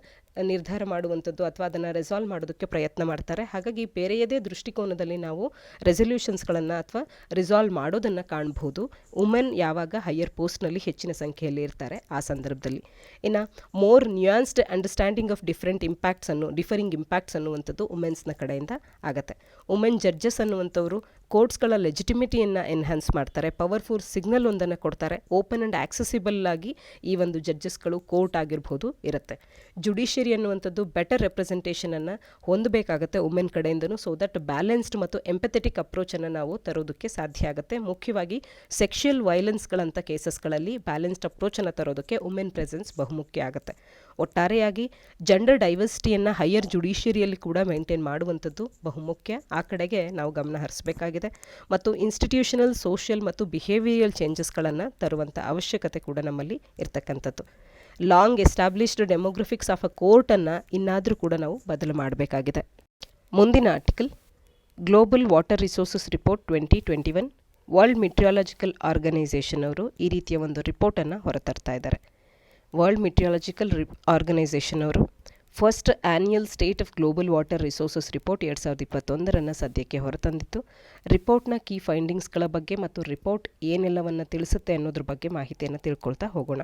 ನಿರ್ಧಾರ ಮಾಡುವಂಥದ್ದು ಅಥವಾ ಅದನ್ನು ರೆಸಾಲ್ವ್ ಮಾಡೋದಕ್ಕೆ ಪ್ರಯತ್ನ ಮಾಡ್ತಾರೆ. ಹಾಗಾಗಿ ಬೇರೆಯದೇ ದೃಷ್ಟಿಕೋನದಲ್ಲಿ ನಾವು ರೆಸಲ್ಯೂಷನ್ಸ್ಗಳನ್ನು ಅಥವಾ ರಿಸಾಲ್ವ್ ಮಾಡೋದನ್ನು ಕಾಣ್ಬೋದು ವುಮೆನ್ ಯಾವಾಗ ಹೈಯರ್ ಪೋಸ್ಟ್ನಲ್ಲಿ ಹೆಚ್ಚಿನ ಸಂಖ್ಯೆಯಲ್ಲಿ ಇರ್ತಾರೆ ಆ ಸಂದರ್ಭದಲ್ಲಿ. ಇನ್ನು more nuanced understanding of differing impacts ಅನ್ನುವಂಥದ್ದು ವುಮೆನ್ಸ್ನ ಕಡೆಯಿಂದ ಆಗುತ್ತೆ. ವುಮೆನ್ ಜಡ್ಜಸ್ ಅನ್ನುವಂಥವರು ಕೋರ್ಟ್ಸ್ಗಳ ಲೆಜಿಟಿಮಿಟಿಯನ್ನು ಎನ್ಹ್ಯಾನ್ಸ್ ಮಾಡ್ತಾರೆ, ಪವರ್ಫುಲ್ ಸಿಗ್ನಲ್ ಒಂದನ್ನು ಕೊಡ್ತಾರೆ, ಓಪನ್ ಆ್ಯಂಡ್ ಆಕ್ಸೆಸಿಬಲ್ ಆಗಿ ಈ ಒಂದು ಜಡ್ಜಸ್ಗಳು ಕೋರ್ಟ್ ಆಗಿರ್ಬೋದು ಇರುತ್ತೆ. ಜುಡಿಷಿಯರಿ ಅನ್ನುವಂಥದ್ದು ಬೆಟರ್ ರೆಪ್ರೆಸೆಂಟೇಷನನ್ನು ಹೊಂದಬೇಕಾಗತ್ತೆ ವುಮೆನ್ ಕಡೆಯಿಂದನೂ, ಸೊ ದಟ್ ಬ್ಯಾಲೆನ್ಸ್ಡ್ ಮತ್ತು ಎಂಪಥೆಟಿಕ್ ಅಪ್ರೋಚನ್ನು ನಾವು ತರೋದಕ್ಕೆ ಸಾಧ್ಯ ಆಗುತ್ತೆ. ಮುಖ್ಯವಾಗಿ ಸೆಕ್ಷುಯಲ್ ವೈಲೆನ್ಸ್ಗಳಂಥ ಕೇಸಸ್ಗಳಲ್ಲಿ ಬ್ಯಾಲೆನ್ಸ್ಡ್ ಅಪ್ರೋಚನ್ನು ತರೋದಕ್ಕೆ ವುಮೆನ್ ಪ್ರೆಸೆನ್ಸ್ ಬಹುಮುಖ್ಯ ಆಗುತ್ತೆ. ಒಟ್ಟಾರೆಯಾಗಿ ಜೆಂಡರ್ ಡೈವರ್ಸಿಟಿಯನ್ನು ಹೈಯರ್ ಜುಡಿಷಿಯರಿಯಲ್ಲಿ ಕೂಡ ಮೇಂಟೈನ್ ಮಾಡುವಂಥದ್ದು ಬಹುಮುಖ್ಯ. ಆ ಕಡೆಗೆ ನಾವು ಗಮನ ಹರಿಸಬೇಕಾಗಿದೆ ಮತ್ತು ಇನ್ಸ್ಟಿಟ್ಯೂಷನಲ್, ಸೋಷಿಯಲ್ ಮತ್ತು ಬಿಹೇವಿಯರಲ್ ಚೇಂಜಸ್ಗಳನ್ನು ತರುವಂಥ ಅವಶ್ಯಕತೆ ಕೂಡ ನಮ್ಮಲ್ಲಿ ಇರ್ತಕ್ಕಂಥದ್ದು. Long established demographics of a ಕೋರ್ಟನ್ನು ಇನ್ನಾದರೂ ಕೂಡ ನಾವು ಬದಲು ಮಾಡಬೇಕಾಗಿದೆ. ಮುಂದಿನ article global water resources report 2021. World meteorological organisation ಅವರು ಈ ರೀತಿಯ ಒಂದು ರಿಪೋರ್ಟನ್ನು ಹೊರತರ್ತಾ ಇದ್ದಾರೆ. ವರ್ಲ್ಡ್ ಮೆಟ್ರಿಯಾಲಜಿಕಲ್ ಆರ್ಗನೈಸೇಷನ್ ಅವರು first annual state of global water resources report 2021 ಸದ್ಯಕ್ಕೆ ಹೊರತಂದಿತ್ತು. ರಿಪೋರ್ಟ್ನ ಕೀ ಫೈಂಡಿಂಗ್ಸ್ಗಳ ಬಗ್ಗೆ ಮತ್ತು ರಿಪೋರ್ಟ್ ಏನೆಲ್ಲವನ್ನು ತಿಳಿಸುತ್ತೆ ಅನ್ನೋದ್ರ ಬಗ್ಗೆ ಮಾಹಿತಿಯನ್ನು ತಿಳ್ಕೊಳ್ತಾ ಹೋಗೋಣ.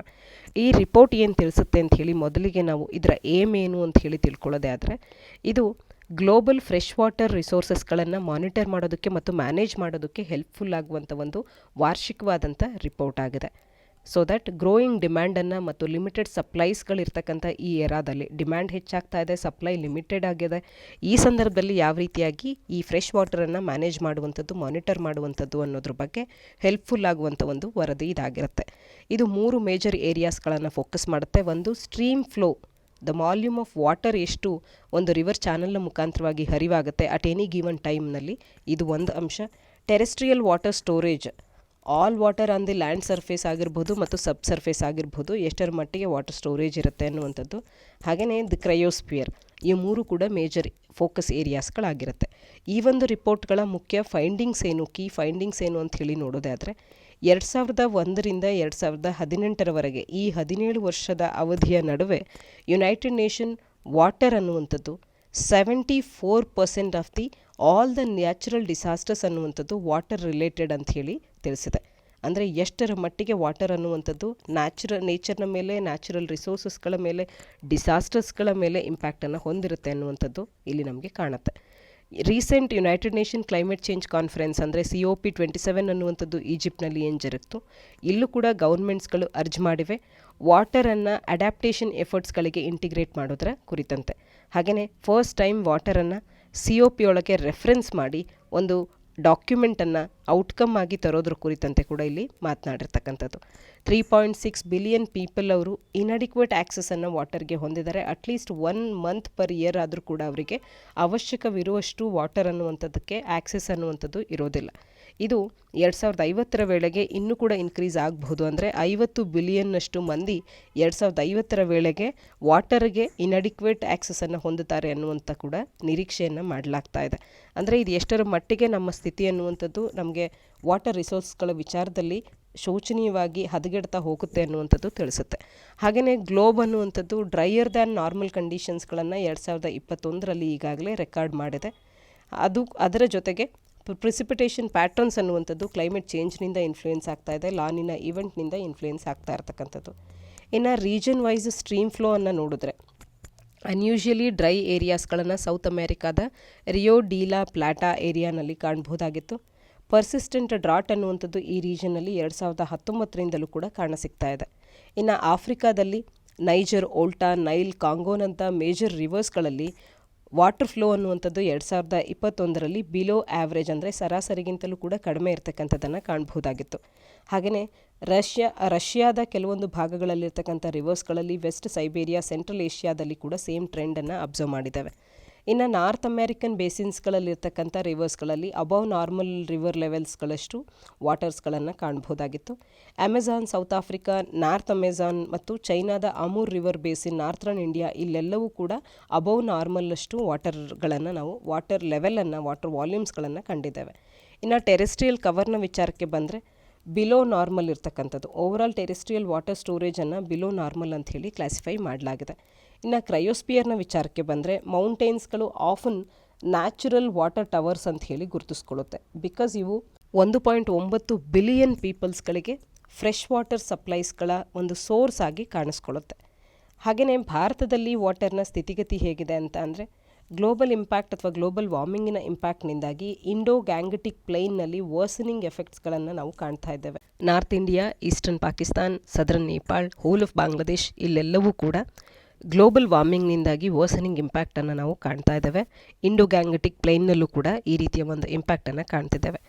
ಈ ರಿಪೋರ್ಟ್ ಏನು ತಿಳಿಸುತ್ತೆ ಅಂತ ಹೇಳಿ ಮೊದಲಿಗೆ ನಾವು ಇದರ ಏಮ್ ಏನು ಅಂತ ಹೇಳಿ ತಿಳ್ಕೊಳ್ಳೋದೇ ಆದರೆ, ಇದು ಗ್ಲೋಬಲ್ ಫ್ರೆಶ್ ವಾಟರ್ ರಿಸೋರ್ಸಸ್ಗಳನ್ನು ಮಾನಿಟರ್ ಮಾಡೋದಕ್ಕೆ ಮತ್ತು ಮ್ಯಾನೇಜ್ ಮಾಡೋದಕ್ಕೆ ಹೆಲ್ಪ್ಫುಲ್ ಆಗುವಂಥ ಒಂದು ವಾರ್ಷಿಕವಾದಂಥ ರಿಪೋರ್ಟ್ ಆಗಿದೆ. ಸೊ ದಟ್ ಗ್ರೋಯಿಂಗ್ ಡಿಮ್ಯಾಂಡನ್ನು ಮತ್ತು ಲಿಮಿಟೆಡ್ ಸಪ್ಲೈಸ್ಗಳಿರ್ತಕ್ಕಂಥ ಈ ಎರಾದಲ್ಲಿ ಡಿಮ್ಯಾಂಡ್ ಹೆಚ್ಚಾಗ್ತಾ ಇದೆ, ಸಪ್ಲೈ ಲಿಮಿಟೆಡ್ ಆಗಿದೆ. ಈ ಸಂದರ್ಭದಲ್ಲಿ ಯಾವ ರೀತಿಯಾಗಿ ಈ ಫ್ರೆಶ್ ವಾಟರನ್ನು ಮ್ಯಾನೇಜ್ ಮಾಡುವಂಥದ್ದು, ಮಾನಿಟರ್ ಮಾಡುವಂಥದ್ದು ಅನ್ನೋದ್ರ ಬಗ್ಗೆ ಹೆಲ್ಪ್ಫುಲ್ ಆಗುವಂಥ ಒಂದು ವರದಿ ಇದಾಗಿರುತ್ತೆ. ಇದು 3 ಮೇಜರ್ ಏರಿಯಾಸ್ಗಳನ್ನು ಫೋಕಸ್ ಮಾಡುತ್ತೆ. ಒಂದು stream flow, the volume of water ಎಷ್ಟು ಒಂದು ರಿವರ್ ಚಾನಲ್ನ ಮುಖಾಂತರವಾಗಿ ಹರಿವಾಗುತ್ತೆ ಅಟ್ ಎನಿ ಗಿವನ್ ಟೈಮ್ನಲ್ಲಿ, ಇದು ಒಂದು ಅಂಶ. Terrestrial water storage, all water on the land surface ಆಗಿರ್ಬೋದು ಮತ್ತು ಸಬ್ ಸರ್ಫೇಸ್ ಆಗಿರ್ಬೋದು ಎಷ್ಟರ ಮಟ್ಟಿಗೆ ವಾಟರ್ ಸ್ಟೋರೇಜ್ ಇರುತ್ತೆ ಅನ್ನುವಂಥದ್ದು. ಹಾಗೆಯೇ ದಿ ಕ್ರಯೋಸ್ಪಿಯರ್, ಈ 3 ಕೂಡ ಮೇಜರ್ ಫೋಕಸ್ ಏರಿಯಾಸ್ಗಳಾಗಿರುತ್ತೆ. ಈ ಒಂದು ರಿಪೋರ್ಟ್ಗಳ ಮುಖ್ಯ ಫೈಂಡಿಂಗ್ಸ್ ಏನು, ಕೀ ಫೈಂಡಿಂಗ್ಸ್ ಏನು ಅಂತ ಹೇಳಿ ನೋಡೋದಾದರೆ, 2001ರಿಂದ 2018 ಈ 17 ವರ್ಷದ ಅವಧಿಯ ನಡುವೆ ಯುನೈಟೆಡ್ ನೇಷನ್ ವಾಟರ್ ಅನ್ನುವಂಥದ್ದು 74% of the all the natural disasters ಅನ್ನುವಂಥದ್ದು ವಾಟರ್ ರಿಲೇಟೆಡ್ ಅಂತ ಹೇಳಿ ತಿಳಿಸಿದೆ. ಅಂದರೆ ಎಷ್ಟರ ಮಟ್ಟಿಗೆ ವಾಟರ್ ಅನ್ನುವಂಥದ್ದು ನೇಚರ್ನ ಮೇಲೆ, ನ್ಯಾಚುರಲ್ ರಿಸೋರ್ಸಸ್ಗಳ ಮೇಲೆ, ಡಿಸಾಸ್ಟರ್ಸ್ಗಳ ಮೇಲೆ ಇಂಪ್ಯಾಕ್ಟನ್ನು ಹೊಂದಿರುತ್ತೆ ಅನ್ನುವಂಥದ್ದು ಇಲ್ಲಿ ನಮಗೆ ಕಾಣುತ್ತೆ. Recent United nation climate change conference ಅಂದರೆ COP27 ಅನ್ನುವಂಥದ್ದು ಈಜಿಪ್ಟ್ನಲ್ಲಿ ಏನು ಜರುಗಿತು, ಇಲ್ಲೂ ಕೂಡ ಗೌರ್ಮೆಂಟ್ಸ್ಗಳು ಅರ್ಜ್ ಮಾಡಿವೆ ವಾಟರನ್ನು ಅಡ್ಯಾಪ್ಟೇಷನ್ ಎಫರ್ಟ್ಸ್ಗಳಿಗೆ ಇಂಟಿಗ್ರೇಟ್ ಮಾಡೋದರ ಕುರಿತಂತೆ. ಹಾಗೆಯೇ ಫಸ್ಟ್ ಟೈಮ್ ವಾಟರನ್ನು COP ಒಳಗೆ ರೆಫರೆನ್ಸ್ ಮಾಡಿ ಒಂದು ಡಾಕ್ಯುಮೆಂಟನ್ನು ಔಟ್ಕಮ್ ಆಗಿ ತರೋದ್ರ ಕುರಿತಂತೆ ಕೂಡ ಇಲ್ಲಿ ಮಾತನಾಡಿರ್ತಕ್ಕಂಥದ್ದು. 3.6 ಬಿಲಿಯನ್ ಪೀಪಲ್ ಅವರು ಇನ್ಅಡಿಕ್ವೇಟ್ ಆ್ಯಕ್ಸಸನ್ನು ವಾಟರ್ಗೆ ಹೊಂದಿದ್ದಾರೆ. ಅಟ್ಲೀಸ್ಟ್ 1 ಮಂತ್ ಪರ್ ಇಯರ್ ಆದರೂ ಕೂಡ ಅವರಿಗೆ ಅವಶ್ಯಕವಿರುವಷ್ಟು ವಾಟರ್ ಅನ್ನುವಂಥದ್ದಕ್ಕೆ ಆ್ಯಕ್ಸೆಸ್ ಅನ್ನುವಂಥದ್ದು ಇರೋದಿಲ್ಲ. ಇದು 2050 ವೇಳೆಗೆ ಇನ್ನೂ ಕೂಡ ಇನ್ಕ್ರೀಸ್ ಆಗಬಹುದು. ಅಂದರೆ 50 ಬಿಲಿಯನ್ನಷ್ಟು ಮಂದಿ 2050 ವೇಳೆಗೆ ವಾಟರ್ಗೆ ಇನ್ಅಡಿಕ್ವೇಟ್ ಆ್ಯಕ್ಸಸನ್ನು ಹೊಂದುತ್ತಾರೆ ಅನ್ನುವಂಥ ಕೂಡ ನಿರೀಕ್ಷೆಯನ್ನು ಮಾಡಲಾಗ್ತಾ ಇದೆ. ಅಂದರೆ ಇದು ಎಷ್ಟರ ಮಟ್ಟಿಗೆ ನಮ್ಮ ಸ್ಥಿತಿ ಅನ್ನುವಂಥದ್ದು ನಮಗೆ ವಾಟರ್ ರಿಸೋರ್ಸ್ಗಳ ವಿಚಾರದಲ್ಲಿ ಶೋಚನೀಯವಾಗಿ ಹದಗೆಡ್ತಾ ಹೋಗುತ್ತೆ ಅನ್ನುವಂಥದ್ದು ತಿಳಿಸುತ್ತೆ. ಹಾಗೆಯೇ ಗ್ಲೋಬ್ ಅನ್ನುವಂಥದ್ದು ಡ್ರೈಯರ್ ದ್ಯಾನ್ ನಾರ್ಮಲ್ ಕಂಡೀಷನ್ಸ್ಗಳನ್ನು 2021 ಈಗಾಗಲೇ ರೆಕಾರ್ಡ್ ಮಾಡಿದೆ. ಅದರ ಜೊತೆಗೆ ಪ್ರಿಸಿಪಿಟೇಷನ್ ಪ್ಯಾಟರ್ನ್ಸ್ ಅನ್ನುವಂಥದ್ದು ಕ್ಲೈಮೇಟ್ ಚೇಂಜ್ನಿಂದ ಇನ್ಫ್ಲೂಯೆನ್ಸ್ ಆಗ್ತಾ ಇದೆ, ಲಾನಿನ ಇವೆಂಟ್ನಿಂದ ಇನ್ಫ್ಲೂಯೆನ್ಸ್ ಆಗ್ತಾ ಇರ್ತಕ್ಕಂಥದ್ದು. ಇನ್ನು ರೀಜನ್ ವೈಸ್ ಸ್ಟ್ರೀಮ್ ಫ್ಲೋ ಅನ್ನು ನೋಡಿದ್ರೆ, ಅನ್ಯೂಷಿಯಲಿ ಡ್ರೈ ಏರಿಯಾಸ್ಗಳನ್ನು ಸೌತ್ ಅಮೇರಿಕಾದ ರಿಯೋ ಡಿ ಲಾ ಪ್ಲಾಟಾ ಏರಿಯಾನಲ್ಲಿ ಕಾಣಬಹುದಾಗಿತ್ತು. ಪರ್ಸಿಸ್ಟೆಂಟ್ ಡ್ರಾಟ್ ಅನ್ನುವಂಥದ್ದು ಈ ರೀಜನ್ನಲ್ಲಿ 2019 ಕೂಡ ಕಾಣಸಿಗ್ತಾ ಇದೆ. ಇನ್ನು ಆಫ್ರಿಕಾದಲ್ಲಿ ನೈಜರ್, ಓಲ್ಟಾ, ನೈಲ್, ಕಾಂಗೋನಂಥ ಮೇಜರ್ ರಿವರ್ಸ್ಗಳಲ್ಲಿ ವಾಟರ್ ಫ್ಲೋ ಅನ್ನುವಂಥದ್ದು 2021ರಲ್ಲಿ ಬಿಲೋ ಆ್ಯಾವ್ರೇಜ್ ಅಂದರೆ ಸರಾಸರಿಗಿಂತಲೂ ಕೂಡ ಕಡಿಮೆ ಇರತಕ್ಕಂಥದ್ದನ್ನು ಕಾಣಬಹುದಾಗಿತ್ತು. ಹಾಗೆಯೇ ರಷ್ಯಾದ ಕೆಲವೊಂದು ಭಾಗಗಳಲ್ಲಿರ್ತಕ್ಕಂಥ ರಿವರ್ಸ್ಗಳಲ್ಲಿ ವೆಸ್ಟ್ ಸೈಬೇರಿಯಾ, ಸೆಂಟ್ರಲ್ ಏಷ್ಯಾದಲ್ಲಿ ಕೂಡ ಸೇಮ್ ಟ್ರೆಂಡನ್ನು ಅಬ್ಸರ್ವ್ ಮಾಡಿದ್ದಾವೆ. ಇನ್ನು ನಾರ್ತ್ ಅಮೇರಿಕನ್ ಬೇಸಿನ್ಸ್ಗಳಲ್ಲಿರ್ತಕ್ಕಂಥ ರಿವರ್ಸ್ಗಳಲ್ಲಿ ಅಬವ್ ನಾರ್ಮಲ್ ರಿವರ್ ಲೆವೆಲ್ಸ್ಗಳಷ್ಟು ವಾಟರ್ಸ್ಗಳನ್ನು ಕಾಣಬಹುದಾಗಿತ್ತು. Amazon, South Africa, north Amazon ಮತ್ತು ಚೈನಾದ Amur river basin, northern India ಇಲ್ಲೆಲ್ಲವೂ ಕೂಡ ಅಬವ್ ನಾರ್ಮಲ್ಲಷ್ಟು ವಾಟರ್ಗಳನ್ನು ನಾವು ವಾಟರ್ ವಾಲ್ಯೂಮ್ಸ್ಗಳನ್ನು ಕಂಡಿದ್ದೇವೆ. ಇನ್ನು ಟೆರೆಸ್ಟ್ರಿಯಲ್ ಕವರ್ನ ವಿಚಾರಕ್ಕೆ ಬಂದರೆ ಬಿಲೋ ನಾರ್ಮಲ್ ಇರ್ತಕ್ಕಂಥದ್ದು, ಓವರಾಲ್ ಟೆರೆಸ್ಟ್ರಿಯಲ್ ವಾಟರ್ ಸ್ಟೋರೇಜನ್ನು ಬಿಲೋ ನಾರ್ಮಲ್ ಅಂತ ಹೇಳಿ ಕ್ಲಾಸಿಫೈ ಮಾಡಲಾಗಿದೆ. ಇನ್ನು ಕ್ರಯೋಸ್ಪಿಯರ್ನ ವಿಚಾರಕ್ಕೆ ಬಂದರೆ ಮೌಂಟೇನ್ಸ್ಗಳು ಆಫನ್ ನ್ಯಾಚುರಲ್ ವಾಟರ್ ಟವರ್ಸ್ ಅಂತ ಹೇಳಿ ಗುರುತಿಸ್ಕೊಳ್ಳುತ್ತೆ. ಬಿಕಾಸ್ ಇವು 1.9 ಬಿಲಿಯನ್ ಪೀಪಲ್ಸ್ಗಳಿಗೆ ಫ್ರೆಶ್ ವಾಟರ್ ಸಪ್ಲೈಸ್ಗಳ ಒಂದು ಸೋರ್ಸ್ ಆಗಿ ಕಾಣಿಸ್ಕೊಳ್ಳುತ್ತೆ. ಹಾಗೆಯೇ ಭಾರತದಲ್ಲಿ ವಾಟರ್ನ ಸ್ಥಿತಿಗತಿ ಹೇಗಿದೆ ಅಂತ ಅಂದರೆ ಗ್ಲೋಬಲ್ ಇಂಪ್ಯಾಕ್ಟ್ ಅಥವಾ ಗ್ಲೋಬಲ್ ವಾರ್ಮಿಂಗಿನ ಇಂಪ್ಯಾಕ್ಟ್ನಿಂದಾಗಿ ಇಂಡೋ ಗ್ಯಾಂಗೆಟಿಕ್ ಪ್ಲೇನ್ನಲ್ಲಿ ವರ್ಸನಿಂಗ್ ಎಫೆಕ್ಟ್ಸ್ಗಳನ್ನು ನಾವು ಕಾಣ್ತಾ ಇದ್ದೇವೆ. North India, eastern Pakistan, southern Nepal, whole of Bangladesh ಇಲ್ಲೆಲ್ಲವೂ ಕೂಡ ಗ್ಲೋಬಲ್ ವಾರ್ಮಿಂಗ್ನಿಂದಾಗಿ ವರ್ಸನಿಂಗ್ ಇಂಪ್ಯಾಕ್ಟನ್ನು ನಾವು ಕಾಣ್ತಾ ಇದ್ದೇವೆ. ಇಂಡೋ ಗ್ಯಾಂಗೆಟಿಕ್ ಪ್ಲೇನ್ನಲ್ಲೂ ಕೂಡ ಈ ರೀತಿಯ ಒಂದು ಇಂಪ್ಯಾಕ್ಟನ್ನು ಕಾಣ್ತಿದ್ದೇವೆ.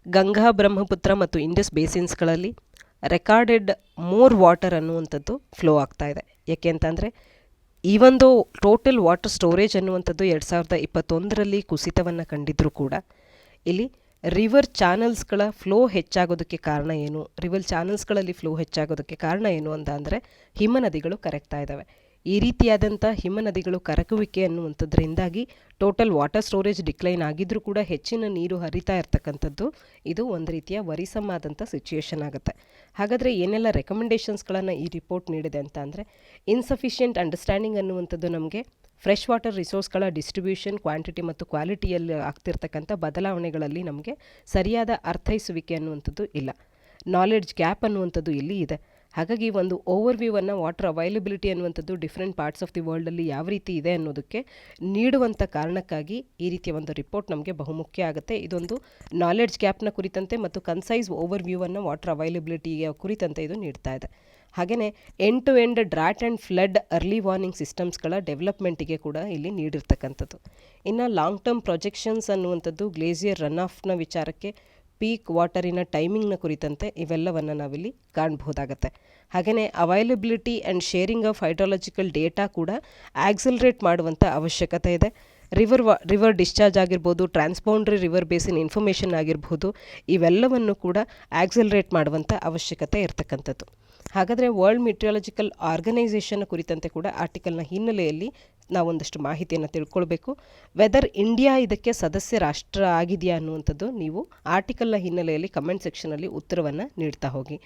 ಗಂಗಾ, ಬ್ರಹ್ಮಪುತ್ರ ಮತ್ತು ಇಂಡಸ್ ಬೇಸಿನ್ಸ್ಗಳಲ್ಲಿ ರೆಕಾರ್ಡೆಡ್ ಮೋರ್ ವಾಟರ್ ಅನ್ನುವಂಥದ್ದು ಫ್ಲೋ ಆಗ್ತಾ ಇದೆ. ಯಾಕೆ ಅಂತಂದರೆ ಈ ಒಂದು ಟೋಟಲ್ ವಾಟರ್ ಸ್ಟೋರೇಜ್ ಅನ್ನುವಂಥದ್ದು 2021ರಲ್ಲಿ ಕುಸಿತವನ್ನು ಕಂಡಿದ್ದರೂ ಕೂಡ ಇಲ್ಲಿ ರಿವರ್ ಚಾನಲ್ಸ್ಗಳ ಫ್ಲೋ ಹೆಚ್ಚಾಗೋದಕ್ಕೆ ಕಾರಣ ಏನು, ರಿವರ್ ಚಾನಲ್ಸ್ಗಳಲ್ಲಿ ಫ್ಲೋ ಹೆಚ್ಚಾಗೋದಕ್ಕೆ ಕಾರಣ ಏನು ಅಂತ ಅಂದರೆ ಹಿಮನದಿಗಳು ಕರಗ್ತಾ ಇದ್ದಾವೆ. ಈ ರೀತಿಯಾದಂಥ ಹಿಮನದಿಗಳು ಕರಗುವಿಕೆ ಅನ್ನುವಂಥದ್ರಿಂದಾಗಿ ಟೋಟಲ್ ವಾಟರ್ ಸ್ಟೋರೇಜ್ ಡಿಕ್ಲೈನ್ ಆಗಿದ್ದರೂ ಕೂಡ ಹೆಚ್ಚಿನ ನೀರು ಹರಿತಾ ಇರ್ತಕ್ಕಂಥದ್ದು ಇದು ಒಂದು ರೀತಿಯ ವರಿಸಮಾದಂಥ ಸಿಚುಯೇಷನ್ ಆಗುತ್ತೆ. ಹಾಗಾದರೆ ಏನೆಲ್ಲ ರೆಕಮೆಂಡೇಷನ್ಸ್ಗಳನ್ನು ಈ ರಿಪೋರ್ಟ್ ನೀಡಿದೆ ಅಂತ ಅಂದರೆ ಇನ್ಸಫಿಷಿಯೆಂಟ್ ಅಂಡರ್ಸ್ಟ್ಯಾಂಡಿಂಗ್ ಅನ್ನುವಂಥದ್ದು ನಮಗೆ ಫ್ರೆಶ್ ವಾಟರ್ ರಿಸೋರ್ಸ್ಗಳ ಡಿಸ್ಟ್ರಿಬ್ಯೂಷನ್, ಕ್ವಾಂಟಿಟಿ ಮತ್ತು ಕ್ವಾಲಿಟಿಯಲ್ಲಿ ಆಗ್ತಿರ್ತಕ್ಕಂಥ ಬದಲಾವಣೆಗಳಲ್ಲಿ ನಮಗೆ ಸರಿಯಾದ ಅರ್ಥೈಸುವಿಕೆ ಅನ್ನುವಂಥದ್ದು ಇಲ್ಲ. ನಾಲೆಡ್ಜ್ ಗ್ಯಾಪ್ ಅನ್ನುವಂಥದ್ದು ಇಲ್ಲಿ ಇದೆ. ಹಾಗಾಗಿ ಒಂದು ಓವರ್ವ್ಯೂವನ್ನು ವಾಟರ್ ಅವೈಲಬಿಲಿಟಿ ಅನ್ನುವಂಥದ್ದು ಡಿಫ್ರೆಂಟ್ ಪಾರ್ಟ್ಸ್ ಆಫ್ ದಿ ವರ್ಲ್ಡಲ್ಲಿ ಯಾವ ರೀತಿ ಇದೆ ಅನ್ನೋದಕ್ಕೆ ನೀಡುವಂಥ ಕಾರಣಕ್ಕಾಗಿ ಈ ರೀತಿಯ ಒಂದು ರಿಪೋರ್ಟ್ ನಮಗೆ ಬಹುಮುಖ್ಯ ಆಗುತ್ತೆ. ಇದೊಂದು ನಾಲೆಡ್ಜ್ ಗ್ಯಾಪ್ನ ಕುರಿತಂತೆ ಮತ್ತು ಕನ್ಸೈಸ್ ಓವರ್ವ್ಯೂವನ್ನು ವಾಟರ್ ಅವೈಲಬಿಲಿಟಿಯ ಕುರಿತಂತೆ ಇದು ನೀಡ್ತಾ ಇದೆ. ಹಾಗೆಯೇ end to end drought and flood early warning ಸಿಸ್ಟಮ್ಸ್ಗಳ ಡೆವಲಪ್ಮೆಂಟಿಗೆ ಕೂಡ ಇಲ್ಲಿ ನೀಡಿರ್ತಕ್ಕಂಥದ್ದು. ಇನ್ನು ಲಾಂಗ್ ಟರ್ಮ್ ಪ್ರೊಜೆಕ್ಷನ್ಸ್ ಅನ್ನುವಂಥದ್ದು ಗ್ಲೇಸಿಯರ್ ರನ್ ಆಫ್ನ ವಿಚಾರಕ್ಕೆ, ಪೀಕ್ ವಾಟರಿನ ಟೈಮಿಂಗ್ನ ಕುರಿತಂತೆ ಇವೆಲ್ಲವನ್ನು ನಾವಿಲ್ಲಿ ಕಾಣಬಹುದಾಗತ್ತೆ. ಹಾಗೆಯೇ availability and sharing of hydrological data ಕೂಡ ಆಕ್ಸಲರೇಟ್ ಮಾಡುವಂಥ ಅವಶ್ಯಕತೆ ಇದೆ. ರಿವರ್ ಡಿಸ್ಚಾರ್ಜ್ ಆಗಿರ್ಬೋದು, ಟ್ರಾನ್ಸ್ಬೌಂಡ್ರಿ ರಿವರ್ ಬೇಸಿನ್ ಇನ್ಫಾರ್ಮೇಷನ್ ಆಗಿರ್ಬೋದು, ಇವೆಲ್ಲವನ್ನು ಕೂಡ ಆಕ್ಸಲರೇಟ್ ಮಾಡುವಂಥ ಅವಶ್ಯಕತೆ ಇರತಕ್ಕಂಥದ್ದು. ಹಾಗಾದರೆ ವರ್ಲ್ಡ್ ಮೆಟ್ರಿಯಾಲಜಿಕಲ್ ಆರ್ಗನೈಸೇಷನ್ ಕುರಿತಂತೆ ಕೂಡ ಆರ್ಟಿಕಲ್ನ ಹಿನ್ನೆಲೆಯಲ್ಲಿ ನಾವೊಂದಷ್ಟು ಮಾಹಿತಿಯನ್ನು ತಿಳ್ಕೊಳ್ಬೇಕು. ವೆದರ್ ಇಂಡಿಯಾ ಇದಕ್ಕೆ ಸದಸ್ಯ ರಾಷ್ಟ್ರ ಆಗಿದೆಯಾ ಅನ್ನುವಂಥದ್ದು ನೀವು ಆರ್ಟಿಕಲ್ನ ಹಿನ್ನೆಲೆಯಲ್ಲಿ ಕಮೆಂಟ್ ಸೆಕ್ಷನಲ್ಲಿ ಉತ್ತರವನ್ನು ನೀಡ್ತಾ ಹೋಗಿ.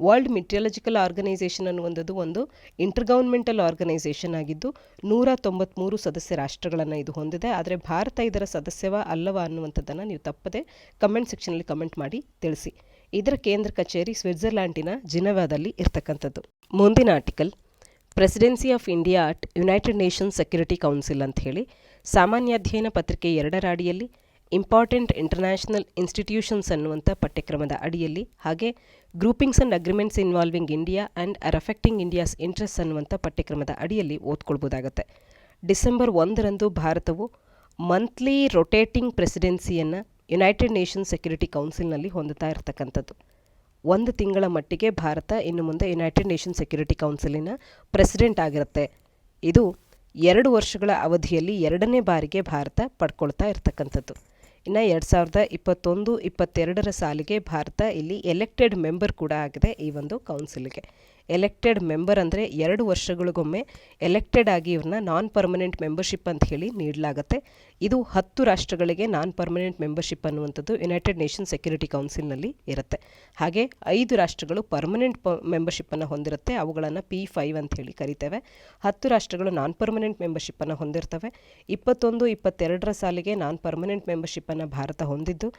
ವರ್ಲ್ಡ್ ಮೆಟ್ರಿಯಾಲಜಿಕಲ್ ಆರ್ಗನೈಸೇಷನ್ ಅನ್ನುವಂಥದ್ದು ಒಂದು ಇಂಟರ್ ಗೌರ್ಮೆಂಟಲ್ ಆರ್ಗನೈಸೇಷನ್ ಆಗಿದ್ದು 193 ಸದಸ್ಯ ರಾಷ್ಟ್ರಗಳನ್ನು ಇದು ಹೊಂದಿದೆ. ಆದರೆ ಭಾರತ ಇದರ ಸದಸ್ಯವ ಅಲ್ಲವಾ ಅನ್ನುವಂಥದ್ದನ್ನು ನೀವು ತಪ್ಪದೆ ಕಮೆಂಟ್ ಸೆಕ್ಷನಲ್ಲಿ ಕಮೆಂಟ್ ಮಾಡಿ ತಿಳಿಸಿ. ಇದರ ಕೇಂದ್ರ ಕಚೇರಿ ಸ್ವಿಟ್ಜರ್ಲ್ಯಾಂಡಿನ ಜಿನೆವಾದಲ್ಲಿ ಇರ್ತಕ್ಕಂಥದ್ದು. ಮುಂದಿನ article presidency of India at United Nations Security Council ಅಂತ ಹೇಳಿ ಸಾಮಾನ್ಯಾಧ್ಯಯನ ಪತ್ರಿಕೆ 2ರ ಅಡಿಯಲ್ಲಿ ಇಂಪಾರ್ಟೆಂಟ್ ಇಂಟರ್ನ್ಯಾಷನಲ್ ಇನ್ಸ್ಟಿಟ್ಯೂಷನ್ಸ್ ಅನ್ನುವಂಥ ಪಠ್ಯಕ್ರಮದ ಅಡಿಯಲ್ಲಿ, ಹಾಗೆ groupings and agreements involving India and are affecting India's interest ಅನ್ನುವಂಥ ಪಠ್ಯಕ್ರಮದ ಅಡಿಯಲ್ಲಿ ಓದ್ಕೊಳ್ಬೋದಾಗತ್ತೆ. ಡಿಸೆಂಬರ್ 1ರಂದು ಭಾರತವು ಮಂತ್ಲಿ ರೊಟೇಟಿಂಗ್ ಪ್ರೆಸಿಡೆನ್ಸಿಯನ್ನು ಯುನೈಟೆಡ್ ನೇಷನ್ಸ್ ಸೆಕ್ಯೂರಿಟಿ ಕೌನ್ಸಿಲ್ನಲ್ಲಿ ಹೊಂದುತ್ತಾ ಇರತಕ್ಕಂಥದ್ದು. 1 ತಿಂಗಳ ಮಟ್ಟಿಗೆ ಭಾರತ ಇನ್ನು ಮುಂದೆ ಯುನೈಟೆಡ್ ನೇಷನ್ಸ್ ಸೆಕ್ಯೂರಿಟಿ ಕೌನ್ಸಿಲಿನ ಪ್ರೆಸಿಡೆಂಟ್ ಆಗಿರುತ್ತೆ. ಇದು 2 ವರ್ಷಗಳ ಅವಧಿಯಲ್ಲಿ 2ನೇ ಬಾರಿಗೆ ಭಾರತ ಪಡ್ಕೊಳ್ತಾ ಇರತಕ್ಕಂಥದ್ದು. ಇನ್ನು 2021-22ರ ಸಾಲಿಗೆ ಭಾರತ ಇಲ್ಲಿ ಎಲೆಕ್ಟೆಡ್ ಮೆಂಬರ್ ಕೂಡ ಆಗಿದೆ ಈ ಒಂದು ಕೌನ್ಸಿಲ್ಗೆ. ಎಲೆಕ್ಟೆಡ್ ಮೆಂಬರ್ ಅಂದರೆ 2 ವರ್ಷಗಳಿಗೊಮ್ಮೆ ಎಲೆಕ್ಟೆಡ್ ಆಗಿ ಇವ್ರನ್ನ ನಾನ್ ಪರ್ಮನೆಂಟ್ ಮೆಂಬರ್ಶಿಪ್ ಅಂತ ಹೇಳಿ ನೀಡಲಾಗುತ್ತೆ. ಇದು 10 ರಾಷ್ಟ್ರಗಳಿಗೆ ನಾನ್ ಪರ್ಮನೆಂಟ್ ಮೆಂಬರ್ಶಿಪ್ ಅನ್ನುವಂಥದ್ದು ಯುನೈಟೆಡ್ ನೇಷನ್ಸ್ ಸೆಕ್ಯೂರಿಟಿ ಕೌನ್ಸಿಲ್ನಲ್ಲಿ ಇರುತ್ತೆ. ಹಾಗೆ 5 ರಾಷ್ಟ್ರಗಳು ಪರ್ಮನೆಂಟ್ ಮೆಂಬರ್ಶಿಪ್ಪನ್ನು ಹೊಂದಿರುತ್ತೆ, ಅವುಗಳನ್ನು P5 ಅಂತ ಹೇಳಿ ಕರಿತೇವೆ. 10 ರಾಷ್ಟ್ರಗಳು ನಾನ್ ಪರ್ಮನೆಂಟ್ ಮೆಂಬರ್ಶಿಪ್ಪನ್ನು ಹೊಂದಿರ್ತವೆ. 21-22ರ ಸಾಲಿಗೆ ನಾನ್ ಪರ್ಮನೆಂಟ್ ಮೆಂಬರ್ಶಿಪ್ಪನ್ನು ಭಾರತ ಹೊಂದಿದ್ದು,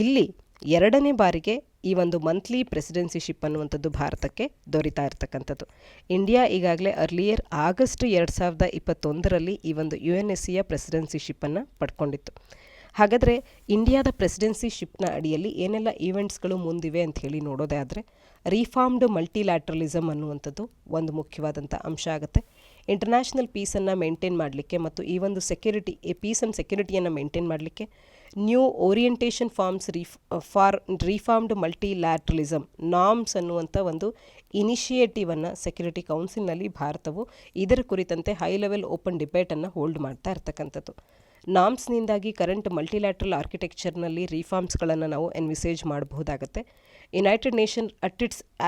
ಇಲ್ಲಿ 2ನೇ ಬಾರಿಗೆ ಈ ಒಂದು ಮಂತ್ಲಿ ಪ್ರೆಸಿಡೆನ್ಸಿಶಿಪ್ ಅನ್ನುವಂಥದ್ದು ಭಾರತಕ್ಕೆ ದೊರೀತಾ ಇರತಕ್ಕಂಥದ್ದು. ಇಂಡಿಯಾ ಈಗಾಗಲೇ ಅರ್ಲಿಯರ್ ಆಗಸ್ಟ್ 2021ರಲ್ಲಿ ಈ ಒಂದು UNSCಯ ಪ್ರೆಸಿಡೆನ್ಸಿಶಿಪ್ಪನ್ನು ಪಡ್ಕೊಂಡಿತ್ತು. ಹಾಗಾದರೆ ಇಂಡಿಯಾದ ಪ್ರೆಸಿಡೆನ್ಸಿ ಶಿಪ್ನ ಅಡಿಯಲ್ಲಿ ಏನೆಲ್ಲ ಈವೆಂಟ್ಸ್ಗಳು ಮುಂದಿವೆ ಅಂತ ಹೇಳಿ ನೋಡೋದೇ ಆದರೆ ರಿಫಾರ್ಮ್ಡ್ ಮಲ್ಟಿಲ್ಯಾಟ್ರಲಿಸಮ್ ಅನ್ನುವಂಥದ್ದು ಒಂದು ಮುಖ್ಯವಾದಂಥ ಅಂಶ ಆಗುತ್ತೆ. ಇಂಟರ್ನ್ಯಾಷನಲ್ ಪೀಸನ್ನು ಮೇಂಟೈನ್ ಮಾಡಲಿಕ್ಕೆ ಮತ್ತು ಈ ಒಂದು ಪೀಸ್ ಆ್ಯಂಡ್ ಸೆಕ್ಯೂರಿಟಿಯನ್ನು ಮೇಂಟೈನ್ ಮಾಡಲಿಕ್ಕೆ new orientation for reformed multilateralism norms ಅನ್ನುವಂಥ ಒಂದು ಇನಿಷಿಯೇಟಿವನ್ನು ಸೆಕ್ಯೂರಿಟಿ ಕೌನ್ಸಿಲ್ನಲ್ಲಿ ಭಾರತವು ಇದರ ಕುರಿತಂತೆ ಹೈ ಲೆವೆಲ್ ಓಪನ್ ಡಿಬೇಟನ್ನು ಹೋಲ್ಡ್ ಮಾಡ್ತಾ ಇರ್ತಕ್ಕಂಥದ್ದು. ನಾಮ್ಸ್ನಿಂದಾಗಿ ಕರೆಂಟ್ ಮಲ್ಟಿಲ್ಯಾಟ್ರಲ್ ಆರ್ಕಿಟೆಕ್ಚರ್ನಲ್ಲಿ ರಿಫಾರ್ಮ್ಸ್ಗಳನ್ನು ನಾವು ಎನ್ವಿಸೇಜ್ ಮಾಡಬಹುದಾಗುತ್ತೆ. ಯುನೈಟೆಡ್ ನೇಷನ್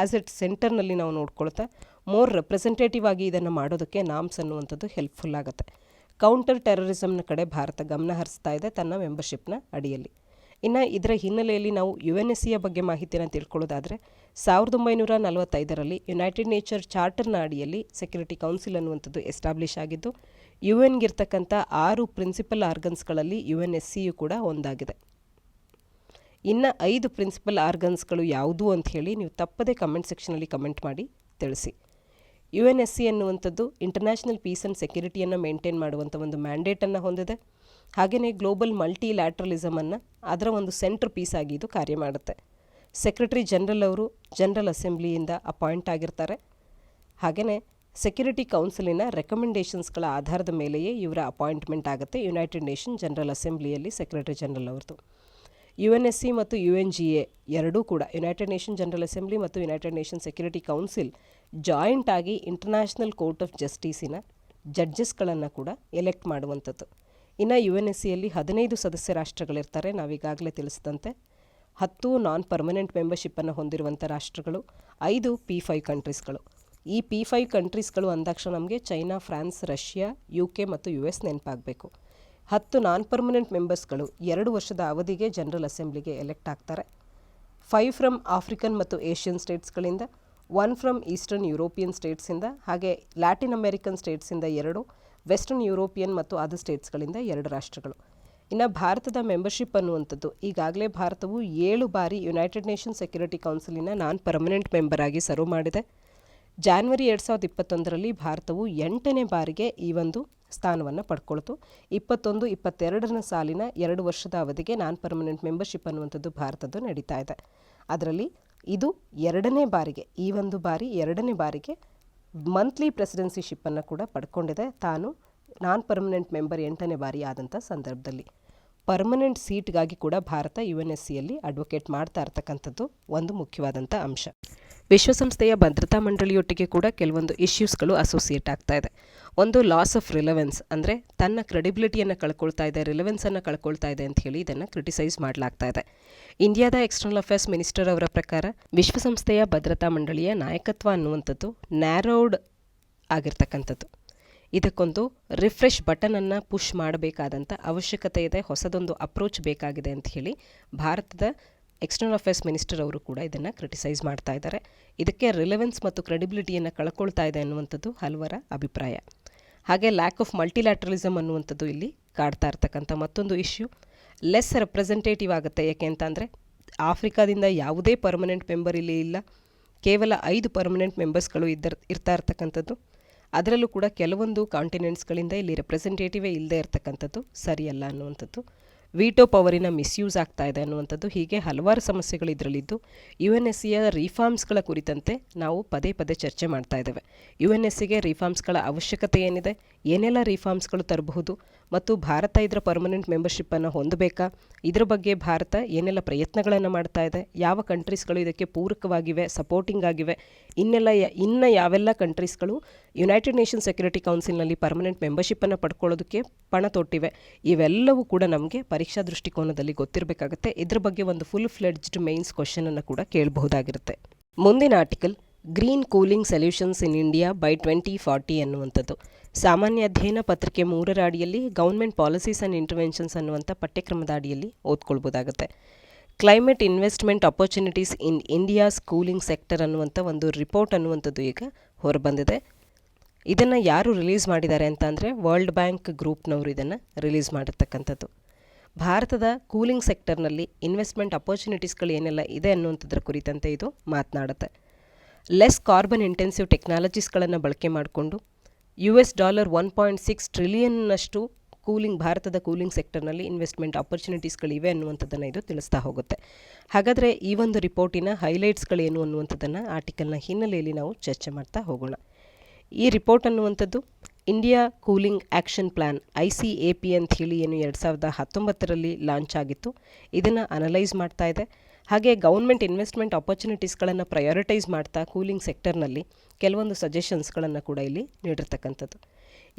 ಆಸ್ ಇಟ್ಸ್ ಸೆಂಟರ್ನಲ್ಲಿ ನಾವು ನೋಡ್ಕೊಳ್ತಾ ಮೋರ್ ರೆಪ್ರೆಸೆಂಟೇಟಿವ್ ಆಗಿ ಇದನ್ನು ಮಾಡೋದಕ್ಕೆ ನಾಮ್ಸ್ ಅನ್ನುವಂಥದ್ದು ಹೆಲ್ಪ್ಫುಲ್ ಆಗುತ್ತೆ. ಕೌಂಟರ್ ಟೆರರಿಸಮ್ನ ಕಡೆ ಭಾರತ ಗಮನ ಹರಿಸ್ತಾ ಇದೆ ತನ್ನ ಮೆಂಬರ್ಶಿಪ್ನ ಅಡಿಯಲ್ಲಿ. ಇನ್ನು ಇದರ ಹಿನ್ನೆಲೆಯಲ್ಲಿ ನಾವು UNSCಯ ಬಗ್ಗೆ ಮಾಹಿತಿಯನ್ನು ತಿಳ್ಕೊಳ್ಳೋದಾದರೆ 1945ರಲ್ಲಿ ಯುನೈಟೆಡ್ ನೇಚರ್ ಚಾರ್ಟರ್ನ ಅಡಿಯಲ್ಲಿ ಸೆಕ್ಯೂರಿಟಿ ಕೌನ್ಸಿಲ್ ಅನ್ನುವಂಥದ್ದು ಎಸ್ಟಾಬ್ಲಿಷ್ ಆಗಿದ್ದು UNಗಿರ್ತಕ್ಕಂಥ 6 ಪ್ರಿನ್ಸಿಪಲ್ ಆರ್ಗನ್ಸ್ಗಳಲ್ಲಿ UNSCಯು ಕೂಡ ಒಂದಾಗಿದೆ. ಇನ್ನು 5 ಪ್ರಿನ್ಸಿಪಲ್ ಆರ್ಗನ್ಸ್ಗಳು ಯಾವುದು ಅಂತ ಹೇಳಿ ನೀವು ತಪ್ಪದೇ ಕಮೆಂಟ್ ಸೆಕ್ಷನಲ್ಲಿ ಕಮೆಂಟ್ ಮಾಡಿ ತಿಳಿಸಿ. UNSC ಅನ್ನುವಂಥದ್ದು ಇಂಟರ್ನ್ಯಾಷನಲ್ ಪೀಸ್ ಆ್ಯಂಡ್ ಸೆಕ್ಯೂರಿಟಿಯನ್ನು ಮೇಂಟೈನ್ ಮಾಡುವಂಥ ಒಂದು ಮ್ಯಾಂಡೇಟನ್ನು ಹೊಂದಿದೆ. ಹಾಗೆಯೇ ಗ್ಲೋಬಲ್ ಮಲ್ಟಿಲ್ಯಾಟ್ರಲಿಸಮನ್ನು ಅದರ ಒಂದು ಸೆಂಟ್ರ್ ಪೀಸ್ ಆಗಿ ಇದು ಕಾರ್ಯ ಮಾಡುತ್ತೆ. ಸೆಕ್ರೆಟರಿ ಜನರಲ್ ಅವರು ಜನರಲ್ ಅಸೆಂಬ್ಲಿಯಿಂದ ಅಪಾಯಿಂಟ್ ಆಗಿರ್ತಾರೆ. ಹಾಗೆಯೇ ಸೆಕ್ಯೂರಿಟಿ ಕೌನ್ಸಿಲಿನ ರೆಕಮೆಂಡೇಷನ್ಸ್ಗಳ ಆಧಾರದ ಮೇಲೆಯೇ ಇವರ ಅಪಾಯಿಂಟ್ಮೆಂಟ್ ಆಗುತ್ತೆ ಯುನೈಟೆಡ್ ನೇಷನ್ ಜನರಲ್ ಅಸೆಂಬ್ಲಿಯಲ್ಲಿ ಸೆಕ್ರೆಟರಿ ಜನರಲ್ ಅವ್ರದ್ದು. UNSC ಮತ್ತು UNGA ಎರಡೂ ಕೂಡ ಯುನೈಟೆಡ್ ನೇಷನ್ ಜನರಲ್ ಅಸೆಂಬ್ಲಿ ಮತ್ತು United Nation security council joint ಆಗಿ ಇಂಟರ್ನ್ಯಾಷನಲ್ ಕೋರ್ಟ್ ಆಫ್ ಜಸ್ಟಿಸಿನ ಜಡ್ಜಸ್ಗಳನ್ನು ಕೂಡ ಎಲೆಕ್ಟ್ ಮಾಡುವಂಥದ್ದು. ಇನ್ನು UNSCಯಲ್ಲಿ 15 ಸದಸ್ಯ ರಾಷ್ಟ್ರಗಳಿರ್ತಾರೆ. ನಾವೀಗಾಗಲೇ ತಿಳಿಸಿದಂತೆ 10 ನಾನ್ ಪರ್ಮನೆಂಟ್ ಮೆಂಬರ್ಶಿಪ್ಪನ್ನು ಹೊಂದಿರುವಂಥ ರಾಷ್ಟ್ರಗಳು, 5 P5 ಕಂಟ್ರೀಸ್ಗಳು. ಈ P5 ಕಂಟ್ರೀಸ್ಗಳು ಅಂದಾಕ್ಷಣ ನಮಗೆ ಚೈನಾ, ಫ್ರಾನ್ಸ್, ರಷ್ಯಾ, UK ಮತ್ತು US ನೆನಪಾಗಬೇಕು. 10 ನಾನ್ ಪರ್ಮನೆಂಟ್ ಮೆಂಬರ್ಸ್ಗಳು 2 ವರ್ಷದ ಅವಧಿಗೆ ಜನರಲ್ ಅಸೆಂಬ್ಲಿಗೆ ಎಲೆಕ್ಟ್ ಆಗ್ತಾರೆ. 5 ಫ್ರಮ್ ಆಫ್ರಿಕನ್ ಮತ್ತು ಏಷ್ಯನ್ ಸ್ಟೇಟ್ಸ್ಗಳಿಂದ, 1 ಫ್ರಮ್ ಈಸ್ಟರ್ನ್ ಯುರೋಪಿಯನ್ ಸ್ಟೇಟ್ಸಿಂದ, ಹಾಗೆ ಲ್ಯಾಟಿನ್ ಅಮೆರಿಕನ್ ಸ್ಟೇಟ್ಸಿಂದ 2, ವೆಸ್ಟರ್ನ್ ಯುರೋಪಿಯನ್ ಮತ್ತು ಅದರ್ ಸ್ಟೇಟ್ಸ್ಗಳಿಂದ 2 ರಾಷ್ಟ್ರಗಳು. ಇನ್ನು ಭಾರತದ ಮೆಂಬರ್ಶಿಪ್ ಅನ್ನುವಂಥದ್ದು ಈಗಾಗಲೇ ಭಾರತವು 7 ಬಾರಿ ಯುನೈಟೆಡ್ ನೇಷನ್ ಸೆಕ್ಯೂರಿಟಿ ಕೌನ್ಸಿಲಿನ ನಾನ್ ಪರ್ಮನೆಂಟ್ ಮೆಂಬರ್ ಆಗಿ ಸರ್ವ್ ಮಾಡಿದೆ. ಜಾನ್ವರಿ 2021ರಲ್ಲಿ ಭಾರತವು 8ನೇ ಬಾರಿಗೆ ಈ ಒಂದು ಸ್ಥಾನವನ್ನು ಪಡ್ಕೊಳ್ತು. 21-22ರ ಸಾಲಿನ 2 ವರ್ಷದ ಅವಧಿಗೆ ನಾನ್ ಪರ್ಮನೆಂಟ್ ಮೆಂಬರ್ಶಿಪ್ ಅನ್ನುವಂಥದ್ದು ಭಾರತದ್ದು ನಡೀತಾ ಇದೆ. ಅದರಲ್ಲಿ ಇದು 2ನೇ ಬಾರಿಗೆ, ಈ ಒಂದು ಬಾರಿ 2ನೇ ಬಾರಿಗೆ ಮಂತ್ಲಿ ಪ್ರೆಸಿಡೆನ್ಸಿ ಶಿಪ್ಪನ್ನು ಕೂಡ ಪಡ್ಕೊಂಡಿದೆ ತಾನು ನಾನ್ ಪರ್ಮನೆಂಟ್ ಮೆಂಬರ್ 8ನೇ ಬಾರಿ ಆದಂಥ ಸಂದರ್ಭದಲ್ಲಿ. ಪರ್ಮನೆಂಟ್ ಸೀಟ್ಗಾಗಿ ಕೂಡ ಭಾರತ UNSCಯಲ್ಲಿ ಅಡ್ವೊಕೇಟ್ ಮಾಡ್ತಾ ಇರ್ತಕ್ಕಂಥದ್ದು ಒಂದು ಮುಖ್ಯವಾದಂಥ ಅಂಶ. ವಿಶ್ವಸಂಸ್ಥೆಯ ಭದ್ರತಾ ಮಂಡಳಿಯೊಟ್ಟಿಗೆ ಕೂಡ ಕೆಲವೊಂದು ಇಶ್ಯೂಸ್ಗಳು ಅಸೋಸಿಯೇಟ್ ಆಗ್ತಾ ಇದೆ. ಒಂದು ಲಾಸ್ ಆಫ್ ರಿಲೆವೆನ್ಸ್, ಅಂದರೆ ತನ್ನ ಕ್ರೆಡಿಬಿಲಿಟಿಯನ್ನು ಕಳ್ಕೊಳ್ತಾ ಇದೆ, ರಿಲೆವೆನ್ಸನ್ನು ಕಳ್ಕೊಳ್ತಾ ಇದೆ ಅಂತ ಹೇಳಿ ಇದನ್ನು ಕ್ರಿಟಿಸೈಸ್ ಮಾಡಲಾಗ್ತಾ ಇದೆ. ಇಂಡಿಯಾದ ಎಕ್ಸ್ಟರ್ನಲ್ ಅಫೇರ್ಸ್ ಮಿನಿಸ್ಟರ್ ಅವರ ಪ್ರಕಾರ ವಿಶ್ವಸಂಸ್ಥೆಯ ಭದ್ರತಾ ಮಂಡಳಿಯ ನಾಯಕತ್ವ ಅನ್ನುವಂಥದ್ದು ನ್ಯಾರೋಡ್ ಆಗಿರ್ತಕ್ಕಂಥದ್ದು. ಇದಕ್ಕೊಂದು ರಿಫ್ರೆಶ್ ಬಟನನ್ನು ಪುಷ್ ಮಾಡಬೇಕಾದಂಥ ಅವಶ್ಯಕತೆ ಇದೆ, ಹೊಸದೊಂದು ಅಪ್ರೋಚ್ ಬೇಕಾಗಿದೆ ಅಂತ ಹೇಳಿ ಭಾರತದ ಎಕ್ಸ್ಟರ್ನಲ್ ಅಫೇರ್ಸ್ ಮಿನಿಸ್ಟರ್ ಅವರು ಕೂಡ ಇದನ್ನು ಕ್ರಿಟಿಸೈಸ್ ಮಾಡ್ತಾ ಇದ್ದಾರೆ. ಇದಕ್ಕೆ ರಿಲೆವೆನ್ಸ್ ಮತ್ತು ಕ್ರೆಡಿಬಿಲಿಟಿಯನ್ನು ಕಳ್ಕೊಳ್ತಾ ಇದೆ ಅನ್ನುವಂಥದ್ದು ಹಲವರ ಅಭಿಪ್ರಾಯ. ಹಾಗೆ ಲ್ಯಾಕ್ ಆಫ್ ಮಲ್ಟಿಲ್ಯಾಟ್ರಲಿಸಮ್ ಅನ್ನುವಂಥದ್ದು ಇಲ್ಲಿ ಕಾಡ್ತಾ ಇರ್ತಕ್ಕಂಥ ಮತ್ತೊಂದು ಇಶ್ಯೂ. ಲೆಸ್ ರೆಪ್ರೆಸೆಂಟೇಟಿವ್ ಆಗುತ್ತೆ. ಏಕೆ ಅಂತಂದರೆ ಆಫ್ರಿಕಾದಿಂದ ಯಾವುದೇ ಪರ್ಮನೆಂಟ್ ಮೆಂಬರ್ ಇಲ್ಲಿ ಇಲ್ಲ, ಕೇವಲ 5 ಪರ್ಮನೆಂಟ್ ಮೆಂಬರ್ಸ್ಗಳು ಇರ್ತಾ ಇರ್ತಕ್ಕಂಥದ್ದು. ಅದರಲ್ಲೂ ಕೂಡ ಕೆಲವೊಂದು ಕಾಂಟಿನೆಂಟ್ಸ್ಗಳಿಂದ ಇಲ್ಲಿ ರೆಪ್ರೆಸೆಂಟೇಟಿವೇ ಇಲ್ಲದೆ ಇರತಕ್ಕಂಥದ್ದು ಸರಿಯಲ್ಲ ಅನ್ನುವಂಥದ್ದು. ವೀಟೋ ಪವರಿನ ಮಿಸ್ಯೂಸ್ ಆಗ್ತಾ ಇದೆ ಅನ್ನುವಂಥದ್ದು. ಹೀಗೆ ಹಲವಾರು ಸಮಸ್ಯೆಗಳು ಇದರಲ್ಲಿದ್ದು UNSCಯ ರಿಫಾರ್ಮ್ಸ್ಗಳ ಕುರಿತಂತೆ ನಾವು ಪದೇ ಪದೇ ಚರ್ಚೆ ಮಾಡ್ತಾ ಇದ್ದೇವೆ. UNSCಗೆ ರಿಫಾರ್ಮ್ಸ್ಗಳ ಅವಶ್ಯಕತೆ ಏನಿದೆ, ಏನೆಲ್ಲ ರಿಫಾರ್ಮ್ಸ್ಗಳು ತರಬಹುದು ಮತ್ತು ಭಾರತ ಇದರ ಪರ್ಮನೆಂಟ್ ಮೆಂಬರ್ಶಿಪ್ಪನ್ನು ಹೊಂದಬೇಕಾ, ಇದರ ಬಗ್ಗೆ ಭಾರತ ಏನೆಲ್ಲ ಪ್ರಯತ್ನಗಳನ್ನು ಮಾಡ್ತಾ ಇದೆ, ಯಾವ ಕಂಟ್ರೀಸ್ಗಳು ಇದಕ್ಕೆ ಪೂರಕವಾಗಿವೆ, ಸಪೋರ್ಟಿಂಗ್ ಆಗಿವೆ, ಇನ್ನು ಯಾವೆಲ್ಲ ಕಂಟ್ರೀಸ್ಗಳು ಯುನೈಟೆಡ್ ನೇಷನ್ ಸೆಕ್ಯೂರಿಟಿ ಕೌನ್ಸಿಲ್ನಲ್ಲಿ ಪರ್ಮನೆಂಟ್ ಮೆಂಬರ್ಶಿಪ್ಪನ್ನು ಪಡ್ಕೊಳ್ಳೋದಕ್ಕೆ ಪಣ ತೊಟ್ಟಿವೆ, ಇವೆಲ್ಲವೂ ಕೂಡ ನಮಗೆ ಪರೀಕ್ಷಾ ದೃಷ್ಟಿಕೋನದಲ್ಲಿ ಗೊತ್ತಿರಬೇಕಾಗುತ್ತೆ. ಇದ್ರ ಬಗ್ಗೆ ಒಂದು ಫುಲ್ ಫ್ಲೆಡ್ಜ್ಡ್ ಮೇನ್ಸ್ ಕ್ವಶನನ್ನು ಕೂಡ ಕೇಳಬಹುದಾಗಿರುತ್ತೆ. ಮುಂದಿನ article green cooling solutions in India by 2040 ಅನ್ನುವಂಥದ್ದು. ಸಾಮಾನ್ಯ ಅಧ್ಯಯನ ಪತ್ರಿಕೆ 3ರ ಅಡಿಯಲ್ಲಿ ಗೌರ್ಮೆಂಟ್ ಪಾಲಿಸೀಸ್ ಆ್ಯಂಡ್ ಇಂಟರ್ವೆನ್ಷನ್ಸ್ ಅನ್ನುವಂಥ ಪಠ್ಯಕ್ರಮದ ಅಡಿಯಲ್ಲಿ ಓದ್ಕೊಳ್ಬೋದಾಗುತ್ತೆ. ಕ್ಲೈಮೇಟ್ ಇನ್ವೆಸ್ಟ್ಮೆಂಟ್ ಅಪರ್ಚುನಿಟೀಸ್ ಇನ್ ಇಂಡಿಯಾಸ್ ಕೂಲಿಂಗ್ ಸೆಕ್ಟರ್ ಅನ್ನುವಂಥ ಒಂದು ರಿಪೋರ್ಟ್ ಅನ್ನುವಂಥದ್ದು ಈಗ ಹೊರಬಂದಿದೆ. ಇದನ್ನು ಯಾರು ರಿಲೀಸ್ ಮಾಡಿದ್ದಾರೆ ಅಂತ ಅಂದರೆ ವರ್ಲ್ಡ್ ಬ್ಯಾಂಕ್ ಗ್ರೂಪ್ನವರು ಇದನ್ನು ರಿಲೀಸ್ ಮಾಡಿರ್ತಕ್ಕಂಥದ್ದು. ಭಾರತದ ಕೂಲಿಂಗ್ ಸೆಕ್ಟರ್ನಲ್ಲಿ ಇನ್ವೆಸ್ಟ್ಮೆಂಟ್ ಅಪರ್ಚುನಿಟೀಸ್ಗಳು ಏನೆಲ್ಲ ಇದೆ ಅನ್ನುವಂಥದ್ರ ಕುರಿತಂತೆ ಇದು ಮಾತನಾಡುತ್ತೆ. ಲೆಸ್ ಕಾರ್ಬನ್ ಇಂಟೆನ್ಸಿವ್ ಟೆಕ್ನಾಲಜೀಸ್ಗಳನ್ನು ಬಳಕೆ ಮಾಡಿಕೊಂಡು $1.6 ಟ್ರಿಲಿಯನ್ನಷ್ಟು ಭಾರತದ ಕೂಲಿಂಗ್ ಸೆಕ್ಟರ್ನಲ್ಲಿ ಇನ್ವೆಸ್ಟ್ಮೆಂಟ್ ಆಪರ್ಚುನಿಟೀಸ್ಗಳಿವೆ ಅನ್ನುವಂಥದ್ದನ್ನು ಇದು ತಿಳಿಸ್ತಾ ಹೋಗುತ್ತೆ. ಹಾಗಾದರೆ ಈ ಒಂದು ರಿಪೋರ್ಟಿನ ಹೈಲೈಟ್ಸ್ಗಳೇನು ಅನ್ನುವಂಥದ್ದನ್ನು ಆರ್ಟಿಕಲ್ನ ಹಿನ್ನೆಲೆಯಲ್ಲಿ ನಾವು ಚರ್ಚೆ ಮಾಡ್ತಾ ಹೋಗೋಣ. ಈ ರಿಪೋರ್ಟ್ ಅನ್ನುವಂಥದ್ದು India cooling action plan ICAP ಅಂತ ಹೇಳಿ ಏನು 2019ರಲ್ಲಿ ಲಾಂಚ್ ಆಗಿತ್ತು, ಇದನ್ನು ಅನಲೈಸ್ ಮಾಡ್ತಾ ಇದೆ. ಹಾಗೆ ಗೌರ್ಮೆಂಟ್ ಇನ್ವೆಸ್ಟ್ಮೆಂಟ್ ಆಪರ್ಚುನಿಟೀಸ್ಗಳನ್ನು ಪ್ರಯಾರಿಟೈಸ್ ಮಾಡ್ತಾ ಕೂಲಿಂಗ್ ಸೆಕ್ಟರ್ನಲ್ಲಿ ಕೆಲವೊಂದು ಸಜೆಷನ್ಸ್ಗಳನ್ನು ಕೂಡ ಇಲ್ಲಿ ನೀಡಿರ್ತಕ್ಕಂಥದ್ದು.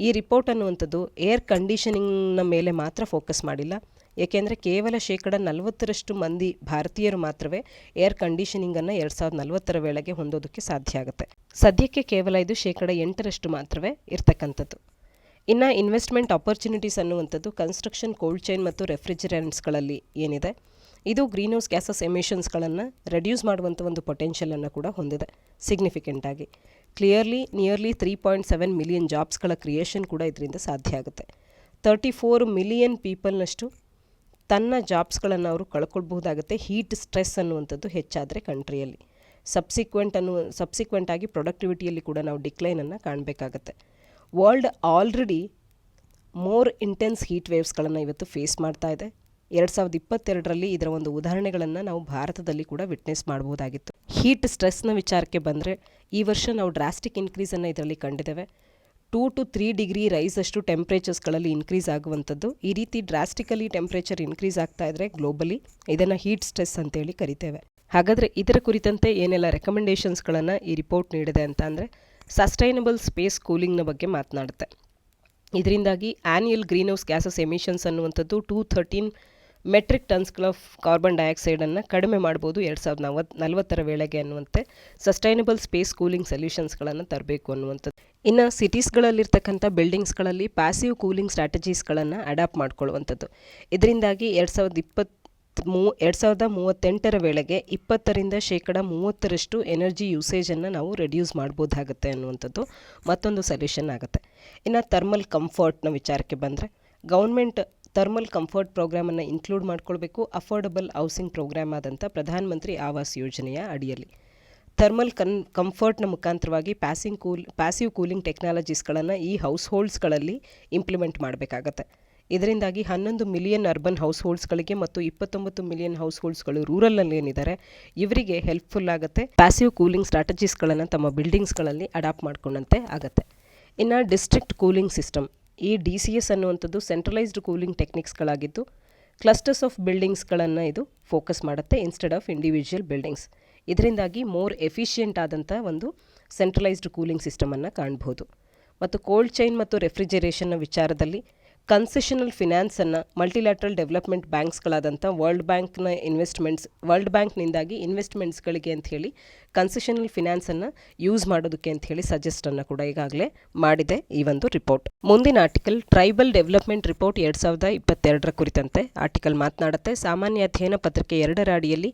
ಈ ರಿಪೋರ್ಟ್ ಅನ್ನುವಂಥದ್ದು ಏರ್ ಕಂಡೀಷನಿಂಗ್ನ ಮೇಲೆ ಮಾತ್ರ ಫೋಕಸ್ ಮಾಡಿಲ್ಲ, ಏಕೆಂದರೆ ಕೇವಲ 40% ಮಂದಿ ಭಾರತೀಯರು ಮಾತ್ರವೇ ಏರ್ ಕಂಡೀಷನಿಂಗನ್ನು 2040 ವೇಳೆಗೆ ಹೊಂದೋದಕ್ಕೆ ಸಾಧ್ಯ ಆಗುತ್ತೆ. ಸದ್ಯಕ್ಕೆ ಕೇವಲ ಇದು 8% ಮಾತ್ರವೇ ಇರ್ತಕ್ಕಂಥದ್ದು. ಇನ್ನು ಇನ್ವೆಸ್ಟ್ಮೆಂಟ್ ಆಪರ್ಚುನಿಟೀಸ್ ಅನ್ನುವಂಥದ್ದು ಕನ್ಸ್ಟ್ರಕ್ಷನ್, ಕೋಲ್ಡ್ ಚೈನ್ ಮತ್ತು ರೆಫ್ರಿಜರೆಂಟ್ಸ್ಗಳಲ್ಲಿ ಏನಿದೆ, ಇದು ಗ್ರೀನ್ ಹೌಸ್ ಗ್ಯಾಸಸ್ ಎಮಿಷನ್ಸ್ಗಳನ್ನು ರೆಡ್ಯೂಸ್ ಮಾಡುವಂಥ ಒಂದು ಪೊಟೆನ್ಷಿಯಲನ್ನು ಕೂಡ ಹೊಂದಿದೆ ಸಿಗ್ನಿಫಿಕೆಂಟಾಗಿ. ನಿಯರ್ಲಿ 3.7 ಮಿಲಿಯನ್ ಜಾಬ್ಸ್ಗಳ ಕ್ರಿಯೇಷನ್ ಕೂಡ ಇದರಿಂದ ಸಾಧ್ಯ ಆಗುತ್ತೆ. 34 ಮಿಲಿಯನ್ ಪೀಪಲ್ನಷ್ಟು ತನ್ನ ಜಾಬ್ಸ್ಗಳನ್ನು ಅವರು ಕಳ್ಕೊಳ್ಬಹುದಾಗುತ್ತೆ ಹೀಟ್ ಸ್ಟ್ರೆಸ್ ಅನ್ನುವಂಥದ್ದು ಹೆಚ್ಚಾದರೆ ಕಂಟ್ರಿಯಲ್ಲಿ. ಸಬ್ಸಿಕ್ವೆಂಟ್ ಆಗಿ ಪ್ರೊಡಕ್ಟಿವಿಟಿಯಲ್ಲಿ ಕೂಡ ನಾವು ಡಿಕ್ಲೈನನ್ನು ಕಾಣಬೇಕಾಗತ್ತೆ. World already more intense heat ವೇವ್ಸ್ಗಳನ್ನು ಇವತ್ತು ಫೇಸ್ ಮಾಡ್ತಾ ಇದೆ. 2022ರಲ್ಲಿ ಇದರ ಒಂದು ಉದಾಹರಣೆಗಳನ್ನು ನಾವು ಭಾರತದಲ್ಲಿ ಕೂಡ ವಿಟ್ನೆಸ್ ಮಾಡಬಹುದಾಗಿತ್ತು. ಹೀಟ್ ಸ್ಟ್ರೆಸ್ನ ವಿಚಾರಕ್ಕೆ ಬಂದರೆ ಈ ವರ್ಷ ನಾವು ಡ್ರಾಸ್ಟಿಕ್ ಇನ್ಕ್ರೀಸನ್ನು ಇದರಲ್ಲಿ ಕಂಡಿದ್ದೇವೆ. 2 to 3 ಡಿಗ್ರಿ ರೈಸ್ ಅಷ್ಟು ಟೆಂಪ್ರೇಚರ್ಸ್ಗಳಲ್ಲಿ ಇನ್ಕ್ರೀಸ್ ಆಗುವಂಥದ್ದು. ಈ ರೀತಿ ಡ್ರಾಸ್ಟಿಕಲಿ ಟೆಂಪ್ರೇಚರ್ ಇನ್ಕ್ರೀಸ್ ಆಗ್ತಾ ಇದ್ದರೆ ಗ್ಲೋಬಲಿ ಇದನ್ನು ಹೀಟ್ ಸ್ಟ್ರೆಸ್ ಅಂತೇಳಿ ಕರಿತೇವೆ. ಹಾಗಾದರೆ ಇದರ ಕುರಿತಂತೆ ಏನೆಲ್ಲ ರೆಕಮೆಂಡೇಷನ್ಸ್ಗಳನ್ನು ಈ ರಿಪೋರ್ಟ್ ನೀಡಿದೆ ಅಂತ ಅಂದರೆ, ಸಸ್ಟೈನಬಲ್ ಸ್ಪೇಸ್ ಕೂಲಿಂಗ್ನ ಬಗ್ಗೆ ಮಾತನಾಡುತ್ತೆ. ಇದರಿಂದಾಗಿ annual green house gases emissions ಅನ್ನುವಂಥದ್ದು 213 ಮೆಟ್ರಿಕ್ ಟನ್ಸ್ಗಳ ಕಾರ್ಬನ್ ಡೈಆಕ್ಸೈಡನ್ನು ಕಡಿಮೆ ಮಾಡ್ಬೋದು 2040 ವೇಳೆಗೆ ಅನ್ನುವಂತೆ ಸಸ್ಟೈನಬಲ್ ಸ್ಪೇಸ್ ಕೂಲಿಂಗ್ ಸೊಲ್ಯೂಷನ್ಸ್ಗಳನ್ನು ತರಬೇಕು ಅನ್ನುವಂಥದ್ದು. ಇನ್ನು ಸಿಟೀಸ್ಗಳಲ್ಲಿರ್ತಕ್ಕಂಥ ಬಿಲ್ಡಿಂಗ್ಸ್ಗಳಲ್ಲಿ ಪ್ಯಾಸಿವ್ ಕೂಲಿಂಗ್ ಸ್ಟ್ರಾಟಜೀಸ್ಗಳನ್ನು ಅಡಾಪ್ಟ್ ಮಾಡ್ಕೊಳ್ಳುವಂಥದ್ದು. ಇದರಿಂದಾಗಿ 2038 ವೇಳೆಗೆ 20ರಿಂದ 30% ಎನರ್ಜಿ ಯೂಸೇಜನ್ನು ನಾವು ರೆಡ್ಯೂಸ್ ಮಾಡ್ಬೋದಾಗುತ್ತೆ ಅನ್ನುವಂಥದ್ದು ಮತ್ತೊಂದು ಸೊಲ್ಯೂಷನ್ ಆಗುತ್ತೆ. ಇನ್ನು ಥರ್ಮಲ್ ಕಂಫರ್ಟ್ನ ವಿಚಾರಕ್ಕೆ ಬಂದರೆ, ಗೌರ್ಮೆಂಟ್ ಥರ್ಮಲ್ ಕಂಫರ್ಟ್ ಪ್ರೋಗ್ರಾಮನ್ನು ಇನ್ಕ್ಲೂಡ್ ಮಾಡ್ಕೊಳ್ಬೇಕು ಅಫೋರ್ಡಬಲ್ ಹೌಸಿಂಗ್ ಪ್ರೋಗ್ರಾಮ್ ಆದಂಥ ಪ್ರಧಾನ ಮಂತ್ರಿ ಆವಾಸ್ ಯೋಜನೆಯ ಅಡಿಯಲ್ಲಿ. ಥರ್ಮಲ್ ಕಂಫರ್ಟ್ನ ಮುಖಾಂತರವಾಗಿ ಪ್ಯಾಸಿವ್ ಕೂಲಿಂಗ್ ಟೆಕ್ನಾಲಜೀಸ್ಗಳನ್ನು ಈ ಹೌಸ್ ಹೋಲ್ಡ್ಸ್ಗಳಲ್ಲಿ ಇಂಪ್ಲಿಮೆಂಟ್ ಮಾಡಬೇಕಾಗತ್ತೆ. ಇದರಿಂದಾಗಿ 11 ಮಿಲಿಯನ್ ಅರ್ಬನ್ ಹೌಸ್ ಹೋಲ್ಡ್ಸ್ಗಳಿಗೆ ಮತ್ತು 29 ಮಿಲಿಯನ್ ಹೌಸ್ ಹೋಲ್ಡ್ಸ್ಗಳು ರೂರಲಲ್ಲಿ ಏನಿದ್ದಾರೆ ಇವರಿಗೆ ಹೆಲ್ಪ್ಫುಲ್ ಆಗುತ್ತೆ. ಪ್ಯಾಸಿವ್ ಕೂಲಿಂಗ್ ಸ್ಟ್ರಾಟಜೀಸ್ಗಳನ್ನು ತಮ್ಮ ಬಿಲ್ಡಿಂಗ್ಸ್ಗಳಲ್ಲಿ ಅಡಾಪ್ಟ್ ಮಾಡ್ಕೊಂಡಂತೆ ಆಗುತ್ತೆ. ಇನ್ನು ಡಿಸ್ಟ್ರಿಕ್ಟ್ ಕೂಲಿಂಗ್ ಸಿಸ್ಟಮ್, ಈ DCS ಅನ್ನುವಂಥದ್ದು ಸೆಂಟ್ರಲೈಸ್ಡ್ ಕೂಲಿಂಗ್ ಟೆಕ್ನಿಕ್ಸ್ಗಳಾಗಿದ್ದು ಕ್ಲಸ್ಟರ್ಸ್ ಆಫ್ ಬಿಲ್ಡಿಂಗ್ಸ್ಗಳನ್ನು ಇದು ಫೋಕಸ್ ಮಾಡುತ್ತೆ ಇನ್ಸ್ಟೆಡ್ ಆಫ್ ಇಂಡಿವಿಜುವಲ್ ಬಿಲ್ಡಿಂಗ್ಸ್. ಇದರಿಂದಾಗಿ ಮೋರ್ ಎಫಿಷಿಯೆಂಟ್ ಆದಂಥ ಒಂದು ಸೆಂಟ್ರಲೈಸ್ಡ್ ಕೂಲಿಂಗ್ ಸಿಸ್ಟಮನ್ನು ಕಾಣ್ಬೋದು. ಮತ್ತು ಕೋಲ್ಡ್ ಚೈನ್ ಮತ್ತು ರೆಫ್ರಿಜರೇಷನ್ನ ವಿಚಾರದಲ್ಲಿ ಕನ್ಸೆಷನಲ್ ಫಿನಾನ್ಸನ್ನು ಮಲ್ಟಿಲ್ಯಾಟ್ರಲ್ ಡೆವಲಪ್ಮೆಂಟ್ ಬ್ಯಾಂಕ್ಸ್ಗಳಾದಂಥ ವರ್ಲ್ಡ್ ಬ್ಯಾಂಕ್ನಿಂದಾಗಿ ಇನ್ವೆಸ್ಟ್ಮೆಂಟ್ಸ್ಗಳಿಗೆ ಅಂಥೇಳಿ ಕನ್ಸೆಷನಲ್ ಫಿನಾನ್ಸನ್ನು ಯೂಸ್ ಮಾಡೋದಕ್ಕೆ ಅಂಥೇಳಿ ಸಜೆಸ್ಟನ್ನು ಕೂಡ ಈಗಾಗಲೇ ಮಾಡಿದೆ ಈ ಒಂದು ರಿಪೋರ್ಟ್. ಮುಂದಿನ ಆರ್ಟಿಕಲ್ ಟ್ರೈಬಲ್ ಡೆವಲಪ್ಮೆಂಟ್ ರಿಪೋರ್ಟ್ 2022 ಕುರಿತಂತೆ ಆರ್ಟಿಕಲ್ ಮಾತನಾಡುತ್ತೆ. ಸಾಮಾನ್ಯ ಅಧ್ಯಯನ ಪತ್ರಿಕೆ 2ರ ಅಡಿಯಲ್ಲಿ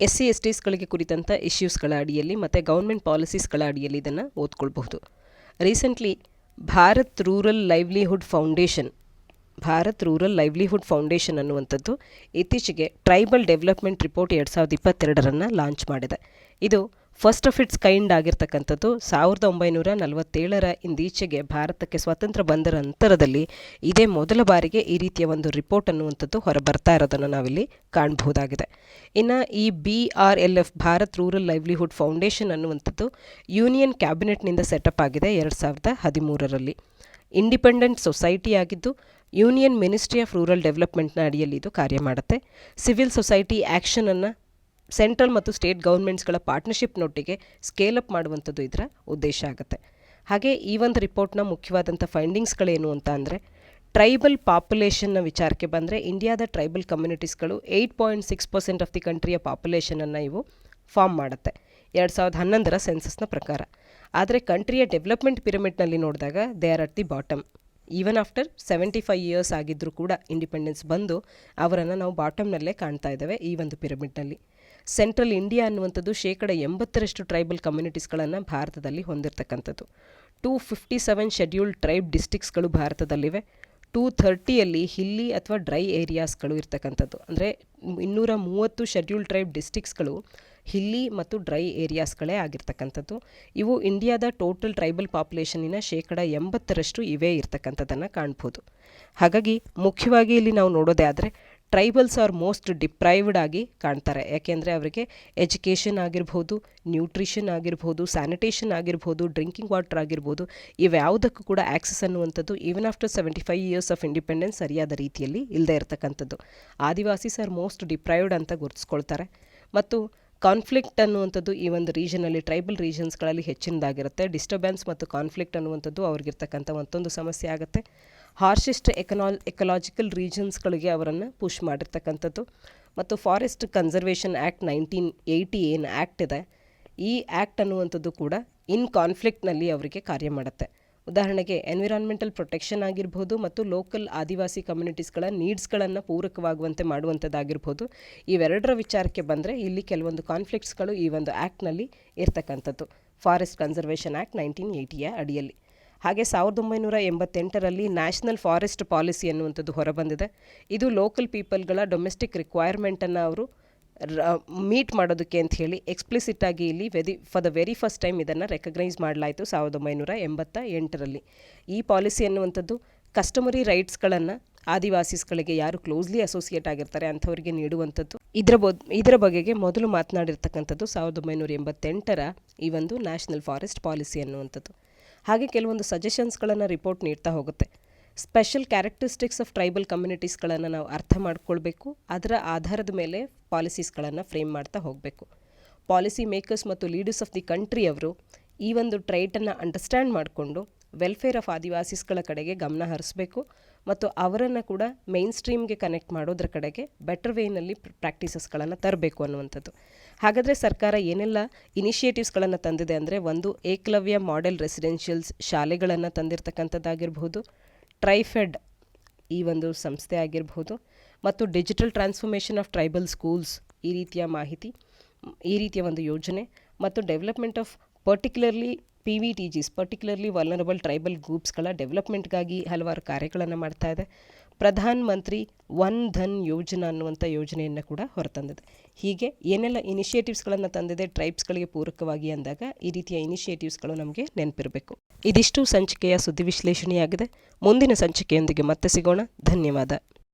SC/STಸ್ಗಳಿಗೆ ಕುರಿತಂಥ ಇಶ್ಯೂಸ್ಗಳ ಅಡಿಯಲ್ಲಿ ಮತ್ತು ಗೌರ್ಮೆಂಟ್ ಪಾಲಿಸೀಸ್ಗಳ ಅಡಿಯಲ್ಲಿ ಇದನ್ನು ಓದ್ಕೊಳ್ಬಹುದು. Recently Bharat rural livelihood foundation ಅನ್ನುವಂಥದ್ದು ಇತ್ತೀಚೆಗೆ ಟ್ರೈಬಲ್ ಡೆವಲಪ್ಮೆಂಟ್ ರಿಪೋರ್ಟ್ 2022 ಲಾಂಚ್ ಮಾಡಿದೆ. ಇದು ಫಸ್ಟ್ ಆಫ್ ಇಟ್ಸ್ ಕೈಂಡ್ ಆಗಿರ್ತಕ್ಕಂಥದ್ದು. 1947ರ ಇಂದೀಚೆಗೆ ಭಾರತಕ್ಕೆ ಸ್ವಾತಂತ್ರ್ಯ ಬಂದ ನಂತರದಲ್ಲಿ ಇದೇ ಮೊದಲ ಬಾರಿಗೆ ಈ ರೀತಿಯ ಒಂದು ರಿಪೋರ್ಟ್ ಅನ್ನುವಂಥದ್ದು ಹೊರಬರ್ತಾ ಇರೋದನ್ನು ನಾವಿಲ್ಲಿ ಕಾಣಬಹುದಾಗಿದೆ. ಇನ್ನು ಈ BRLF Bharat rural livelihood foundation ಅನ್ನುವಂಥದ್ದು ಯೂನಿಯನ್ ಕ್ಯಾಬಿನೆಟ್ನಿಂದ ಸೆಟಪ್ ಆಗಿದೆ 2013ರಲ್ಲಿ. ಇಂಡಿಪೆಂಡೆಂಟ್ ಸೊಸೈಟಿ ಆಗಿದ್ದು ಯೂನಿಯನ್ ಮಿನಿಸ್ಟ್ರಿ ಆಫ್ ರೂರಲ್ ಡೆವಲಪ್ಮೆಂಟ್ನ ಅಡಿಯಲ್ಲಿ ಇದು ಕಾರ್ಯ ಮಾಡುತ್ತೆ. ಸಿವಿಲ್ ಸೊಸೈಟಿ ಆ್ಯಕ್ಷನನ್ನು ಸೆಂಟ್ರಲ್ ಮತ್ತು ಸ್ಟೇಟ್ ಗೌರ್ಮೆಂಟ್ಸ್ಗಳ ಪಾರ್ಟ್ನರ್ಶಿಪ್ನೊಟ್ಟಿಗೆ ಸ್ಕೇಲ್ ಅಪ್ ಮಾಡುವಂಥದ್ದು ಇದರ ಉದ್ದೇಶ ಆಗುತ್ತೆ. ಹಾಗೆ ಈ ಒಂದು ರಿಪೋರ್ಟ್ನ ಮುಖ್ಯವಾದಂಥ ಫೈಂಡಿಂಗ್ಸ್ಗಳೇನು ಅಂತ ಅಂದರೆ, ಟ್ರೈಬಲ್ ಪಾಪ್ಯುಲೇಷನ್ನ ವಿಚಾರಕ್ಕೆ ಬಂದರೆ ಇಂಡಿಯಾದ ಟ್ರೈಬಲ್ ಕಮ್ಯುನಿಟೀಸ್ಗಳು 8.6% ಆಫ್ ದಿ ಕಂಟ್ರಿಯ ಪಾಪ್ಯುಲೇಷನನ್ನು ಇವು ಫಾರ್ಮ್ ಮಾಡುತ್ತೆ 2011ರ ಸೆನ್ಸಸ್ನ ಪ್ರಕಾರ. ಆದರೆ ಕಂಟ್ರಿಯ ಡೆವಲಪ್ಮೆಂಟ್ ಪಿರಮಿಡ್ನಲ್ಲಿ ನೋಡಿದಾಗ they are at the bottom. Even after 75 years ಆಗಿದ್ದರೂ ಕೂಡ ಇಂಡಿಪೆಂಡೆನ್ಸ್ ಬಂದು ಅವರನ್ನು ನಾವು ಬಾಟಮ್ನಲ್ಲೇ ಕಾಣ್ತಾ ಇದ್ದೇವೆ ಈ ಒಂದು ಪಿರಮಿಡ್ನಲ್ಲಿ. ಸೆಂಟ್ರಲ್ ಇಂಡಿಯಾ ಅನ್ನುವಂಥದ್ದು 80% ಟ್ರೈಬಲ್ ಕಮ್ಯುನಿಟೀಸ್ಗಳನ್ನು ಭಾರತದಲ್ಲಿ ಹೊಂದಿರತಕ್ಕಂಥದ್ದು. 257 ಶೆಡ್ಯೂಲ್ಡ್ ಟ್ರೈಬ್ ಡಿಸ್ಟ್ರಿಕ್ಟ್ಸ್ಗಳು ಭಾರತದಲ್ಲಿವೆ. 230ಯಲ್ಲಿ ಹಿಲ್ಲಿ ಅಥವಾ ಡ್ರೈ ಏರಿಯಾಸ್ಗಳು ಇರ್ತಕ್ಕಂಥದ್ದು. ಅಂದರೆ 230 ಶೆಡ್ಯೂಲ್ ಟ್ರೈಬ್ ಡಿಸ್ಟ್ರಿಕ್ಸ್ಗಳು ಹಿಲ್ಲಿ ಮತ್ತು ಡ್ರೈ ಏರಿಯಾಸ್ಗಳೇ ಆಗಿರ್ತಕ್ಕಂಥದ್ದು. ಇವು ಇಂಡಿಯಾದ ಟೋಟಲ್ ಟ್ರೈಬಲ್ ಪಾಪ್ಯುಲೇಷನಿನ 80% ಇವೇ ಇರ್ತಕ್ಕಂಥದ್ದನ್ನು ಕಾಣ್ಬೋದು. ಹಾಗಾಗಿ ಮುಖ್ಯವಾಗಿ ಇಲ್ಲಿ ನಾವು ನೋಡೋದೇ ಆದರೆ ಟ್ರೈಬಲ್ಸ್ ಆರ್ ಮೋಸ್ಟ್ ಡಿಪ್ರೈವ್ಡ್ ಆಗಿ ಕಾಣ್ತಾರೆ. ಯಾಕೆಂದರೆ ಅವರಿಗೆ ಎಜುಕೇಷನ್ ಆಗಿರ್ಬೋದು, ನ್ಯೂಟ್ರಿಷನ್ ಆಗಿರ್ಬೋದು, ಸ್ಯಾನಿಟೇಷನ್ ಆಗಿರ್ಬೋದು, ಡ್ರಿಂಕಿಂಗ್ ವಾಟರ್ ಆಗಿರ್ಬೋದು, ಇವ್ಯಾವುದಕ್ಕೂ ಕೂಡ ಆ್ಯಕ್ಸಸ್ ಅನ್ನುವಂಥದ್ದು even after 75 years of independence ಸರಿಯಾದ ರೀತಿಯಲ್ಲಿ ಇಲ್ಲದೆ ಇರತಕ್ಕಂಥದ್ದು. ಆದಿವಾಸೀಸ್ ಆರ್ ಮೋಸ್ಟ್ ಡಿಪ್ರೈವ್ಡ್ ಅಂತ ಗುರುತಿಸ್ಕೊಳ್ತಾರೆ. ಮತ್ತು ಕಾನ್ಫ್ಲಿಕ್ಟ್ ಅನ್ನುವಂಥದ್ದು ಈ ಒಂದು ರೀಜನಲ್ಲಿ ಟ್ರೈಬಲ್ ರೀಜನ್ಸ್ಗಳಲ್ಲಿ ಹೆಚ್ಚಿನದಾಗಿರುತ್ತೆ. ಡಿಸ್ಟರ್ಬೆನ್ಸ್ ಮತ್ತು ಕಾನ್ಫ್ಲಿಕ್ಟ್ ಅನ್ನುವಂಥದ್ದು ಅವ್ರಿಗಿರ್ತಕ್ಕಂಥ ಮತ್ತೊಂದು ಸಮಸ್ಯೆ ಆಗುತ್ತೆ. ಹಾರ್ಶೆಸ್ಟ್ ಎಕಲಾಜಿಕಲ್ ರೀಜನ್ಸ್ಗಳಿಗೆ ಅವರನ್ನು ಪುಷ್ ಮಾಡಿರ್ತಕ್ಕಂಥದ್ದು. ಮತ್ತು ಫಾರೆಸ್ಟ್ ಕನ್ಸರ್ವೇಷನ್ ಆ್ಯಕ್ಟ್ 1980 ಏನು ಆ್ಯಕ್ಟ್ ಇದೆ, ಈ ಆ್ಯಕ್ಟ್ ಅನ್ನುವಂಥದ್ದು ಕೂಡ ಇನ್ ಕಾನ್ಫ್ಲಿಕ್ಟ್ನಲ್ಲಿ ಅವರಿಗೆ ಕಾರ್ಯ ಮಾಡುತ್ತೆ. ಉದಾಹರಣೆಗೆ ಎನ್ವಿರಾನ್ಮೆಂಟಲ್ ಪ್ರೊಟೆಕ್ಷನ್ ಆಗಿರ್ಬೋದು ಮತ್ತು ಲೋಕಲ್ ಆದಿವಾಸಿ ಕಮ್ಯುನಿಟೀಸ್ಗಳ ನೀಡ್ಸ್ಗಳನ್ನು ಪೂರಕವಾಗುವಂತೆ ಮಾಡುವಂಥದ್ದಾಗಿರ್ಬೋದು. ಇವೆರಡರ ವಿಚಾರಕ್ಕೆ ಬಂದರೆ ಇಲ್ಲಿ ಕೆಲವೊಂದು ಕಾನ್ಫ್ಲಿಕ್ಟ್ಸ್ಗಳು ಈ ಒಂದು ಆ್ಯಕ್ಟ್ನಲ್ಲಿ ಇರ್ತಕ್ಕಂಥದ್ದು, ಫಾರೆಸ್ಟ್ ಕನ್ಸರ್ವೇಷನ್ ಆ್ಯಕ್ಟ್ 1980ಯ ಅಡಿಯಲ್ಲಿ. ಹಾಗೆ 1988ರಲ್ಲಿ ನ್ಯಾಷನಲ್ ಫಾರೆಸ್ಟ್ ಪಾಲಿಸಿ ಅನ್ನುವಂಥದ್ದು ಹೊರಬಂದಿದೆ. ಇದು ಲೋಕಲ್ ಪೀಪಲ್ಗಳ ಡೊಮೆಸ್ಟಿಕ್ ರಿಕ್ವೈರ್ಮೆಂಟನ್ನು ಅವರು ಮೀಟ್ ಮಾಡೋದಕ್ಕೆ ಅಂತ ಹೇಳಿ ಎಕ್ಸ್ಪ್ಲಿಸಿಟ್ಟಾಗಿ ಇಲ್ಲಿ for the very first time ಇದನ್ನು ರೆಕಗ್ನೈಸ್ ಮಾಡಲಾಯಿತು 1988ರಲ್ಲಿ. ಈ ಪಾಲಿಸಿ ಅನ್ನುವಂಥದ್ದು ಕಸ್ಟಮರಿ ರೈಟ್ಸ್ಗಳನ್ನು ಆದಿವಾಸೀಸ್ಗಳಿಗೆ ಯಾರು ಕ್ಲೋಸ್ಲಿ ಅಸೋಸಿಯೇಟ್ ಆಗಿರ್ತಾರೆ ಅಂಥವರಿಗೆ ನೀಡುವಂಥದ್ದು. ಇದರ ಬಗೆಗೆ ಮೊದಲು ಮಾತನಾಡಿರ್ತಕ್ಕಂಥದ್ದು 1988ರ ಈ ಒಂದು ನ್ಯಾಷನಲ್ ಫಾರೆಸ್ಟ್ ಪಾಲಿಸಿ ಅನ್ನುವಂಥದ್ದು. ಹಾಗೆ ಕೆಲವೊಂದು ಸಜೆಷನ್ಸ್ಗಳನ್ನು ರಿಪೋರ್ಟ್ ನೀಡ್ತಾ ಹೋಗುತ್ತೆ. ಸ್ಪೆಷಲ್ ಕ್ಯಾರೆಕ್ಟರಿಸ್ಟಿಕ್ಸ್ ಆಫ್ ಟ್ರೈಬಲ್ ಕಮ್ಯುನಿಟೀಸ್ಗಳನ್ನು ನಾವು ಅರ್ಥ ಮಾಡ್ಕೊಳ್ಬೇಕು. ಅದರ ಆಧಾರದ ಮೇಲೆ ಪಾಲಿಸೀಸ್ಗಳನ್ನು ಫ್ರೇಮ್ ಮಾಡ್ತಾ ಹೋಗಬೇಕು. ಪಾಲಿಸಿ ಮೇಕರ್ಸ್ ಮತ್ತು ಲೀಡರ್ಸ್ ಆಫ್ ದಿ ಕಂಟ್ರಿ ಅವರು ಈ ಒಂದು ಟ್ರೈಟನ್ನು ಅಂಡರ್ಸ್ಟ್ಯಾಂಡ್ ಮಾಡಿಕೊಂಡು ವೆಲ್ಫೇರ್ ಆಫ್ ಆದಿವಾಸೀಸ್ಗಳ ಕಡೆಗೆ ಗಮನ ಹರಿಸಬೇಕು ಮತ್ತು ಅವರನ್ನು ಕೂಡ ಮೈನ್ ಸ್ಟ್ರೀಮ್ಗೆ ಕನೆಕ್ಟ್ ಮಾಡೋದ್ರ ಕಡೆಗೆ ಬೆಟರ್ ವೇನಲ್ಲಿ ಪ್ರಾಕ್ಟೀಸಸ್ಗಳನ್ನು ತರಬೇಕು ಅನ್ನುವಂಥದ್ದು. ಹಾಗಾದರೆ ಸರ್ಕಾರ ಏನೆಲ್ಲ ಇನಿಷಿಯೇಟಿವ್ಸ್ಗಳನ್ನು ತಂದಿದೆ ಅಂದರೆ, ಒಂದು ಏಕಲವ್ಯ ಮಾಡೆಲ್ ರೆಸಿಡೆನ್ಷಿಯಲ್ಸ್ ಶಾಲೆಗಳನ್ನು ತಂದಿರತಕ್ಕಂಥದ್ದಾಗಿರ್ಬೋದು, ಟ್ರೈಫೆಡ್ ಈ ಒಂದು ಸಂಸ್ಥೆ ಆಗಿರ್ಬೋದು, ಮತ್ತು digital transformation of tribal schools ಈ ರೀತಿಯ ಮಾಹಿತಿ, ಈ ರೀತಿಯ ಒಂದು ಯೋಜನೆ, ಮತ್ತು development of particularly PVTGs particularly vulnerable tribal ಗ್ರೂಪ್ಸ್ಗಳ ಡೆವಲಪ್ಮೆಂಟ್ಗಾಗಿ ಹಲವಾರು ಕಾರ್ಯಗಳನ್ನು ಮಾಡ್ತಾ ಇದೆ. ಪ್ರಧಾನ್ ಮಂತ್ರಿ ವನ್ ಧನ್ ಯೋಜನಾ ಅನ್ನುವಂಥ ಯೋಜನೆಯನ್ನು ಕೂಡ ಹೊರತಂದಿದೆ. ಹೀಗೆ ಏನೆಲ್ಲ ಇನಿಷಿಯೇಟಿವ್ಸ್ಗಳನ್ನು ತಂದಿದೆ ಟ್ರೈಬ್ಸ್ಗಳಿಗೆ ಪೂರಕವಾಗಿ ಅಂದಾಗ ಈ ರೀತಿಯ ಇನಿಷಿಯೇಟಿವ್ಸ್ಗಳು ನಮಗೆ ನೆನಪಿರಬೇಕು. ಇದಿಷ್ಟು ಸಂಚಿಕೆಯ ಸುದ್ದಿ ವಿಶ್ಲೇಷಣೆಯಾಗಿದೆ. ಮುಂದಿನ ಸಂಚಿಕೆಯೊಂದಿಗೆ ಮತ್ತೆ ಸಿಗೋಣ. ಧನ್ಯವಾದ.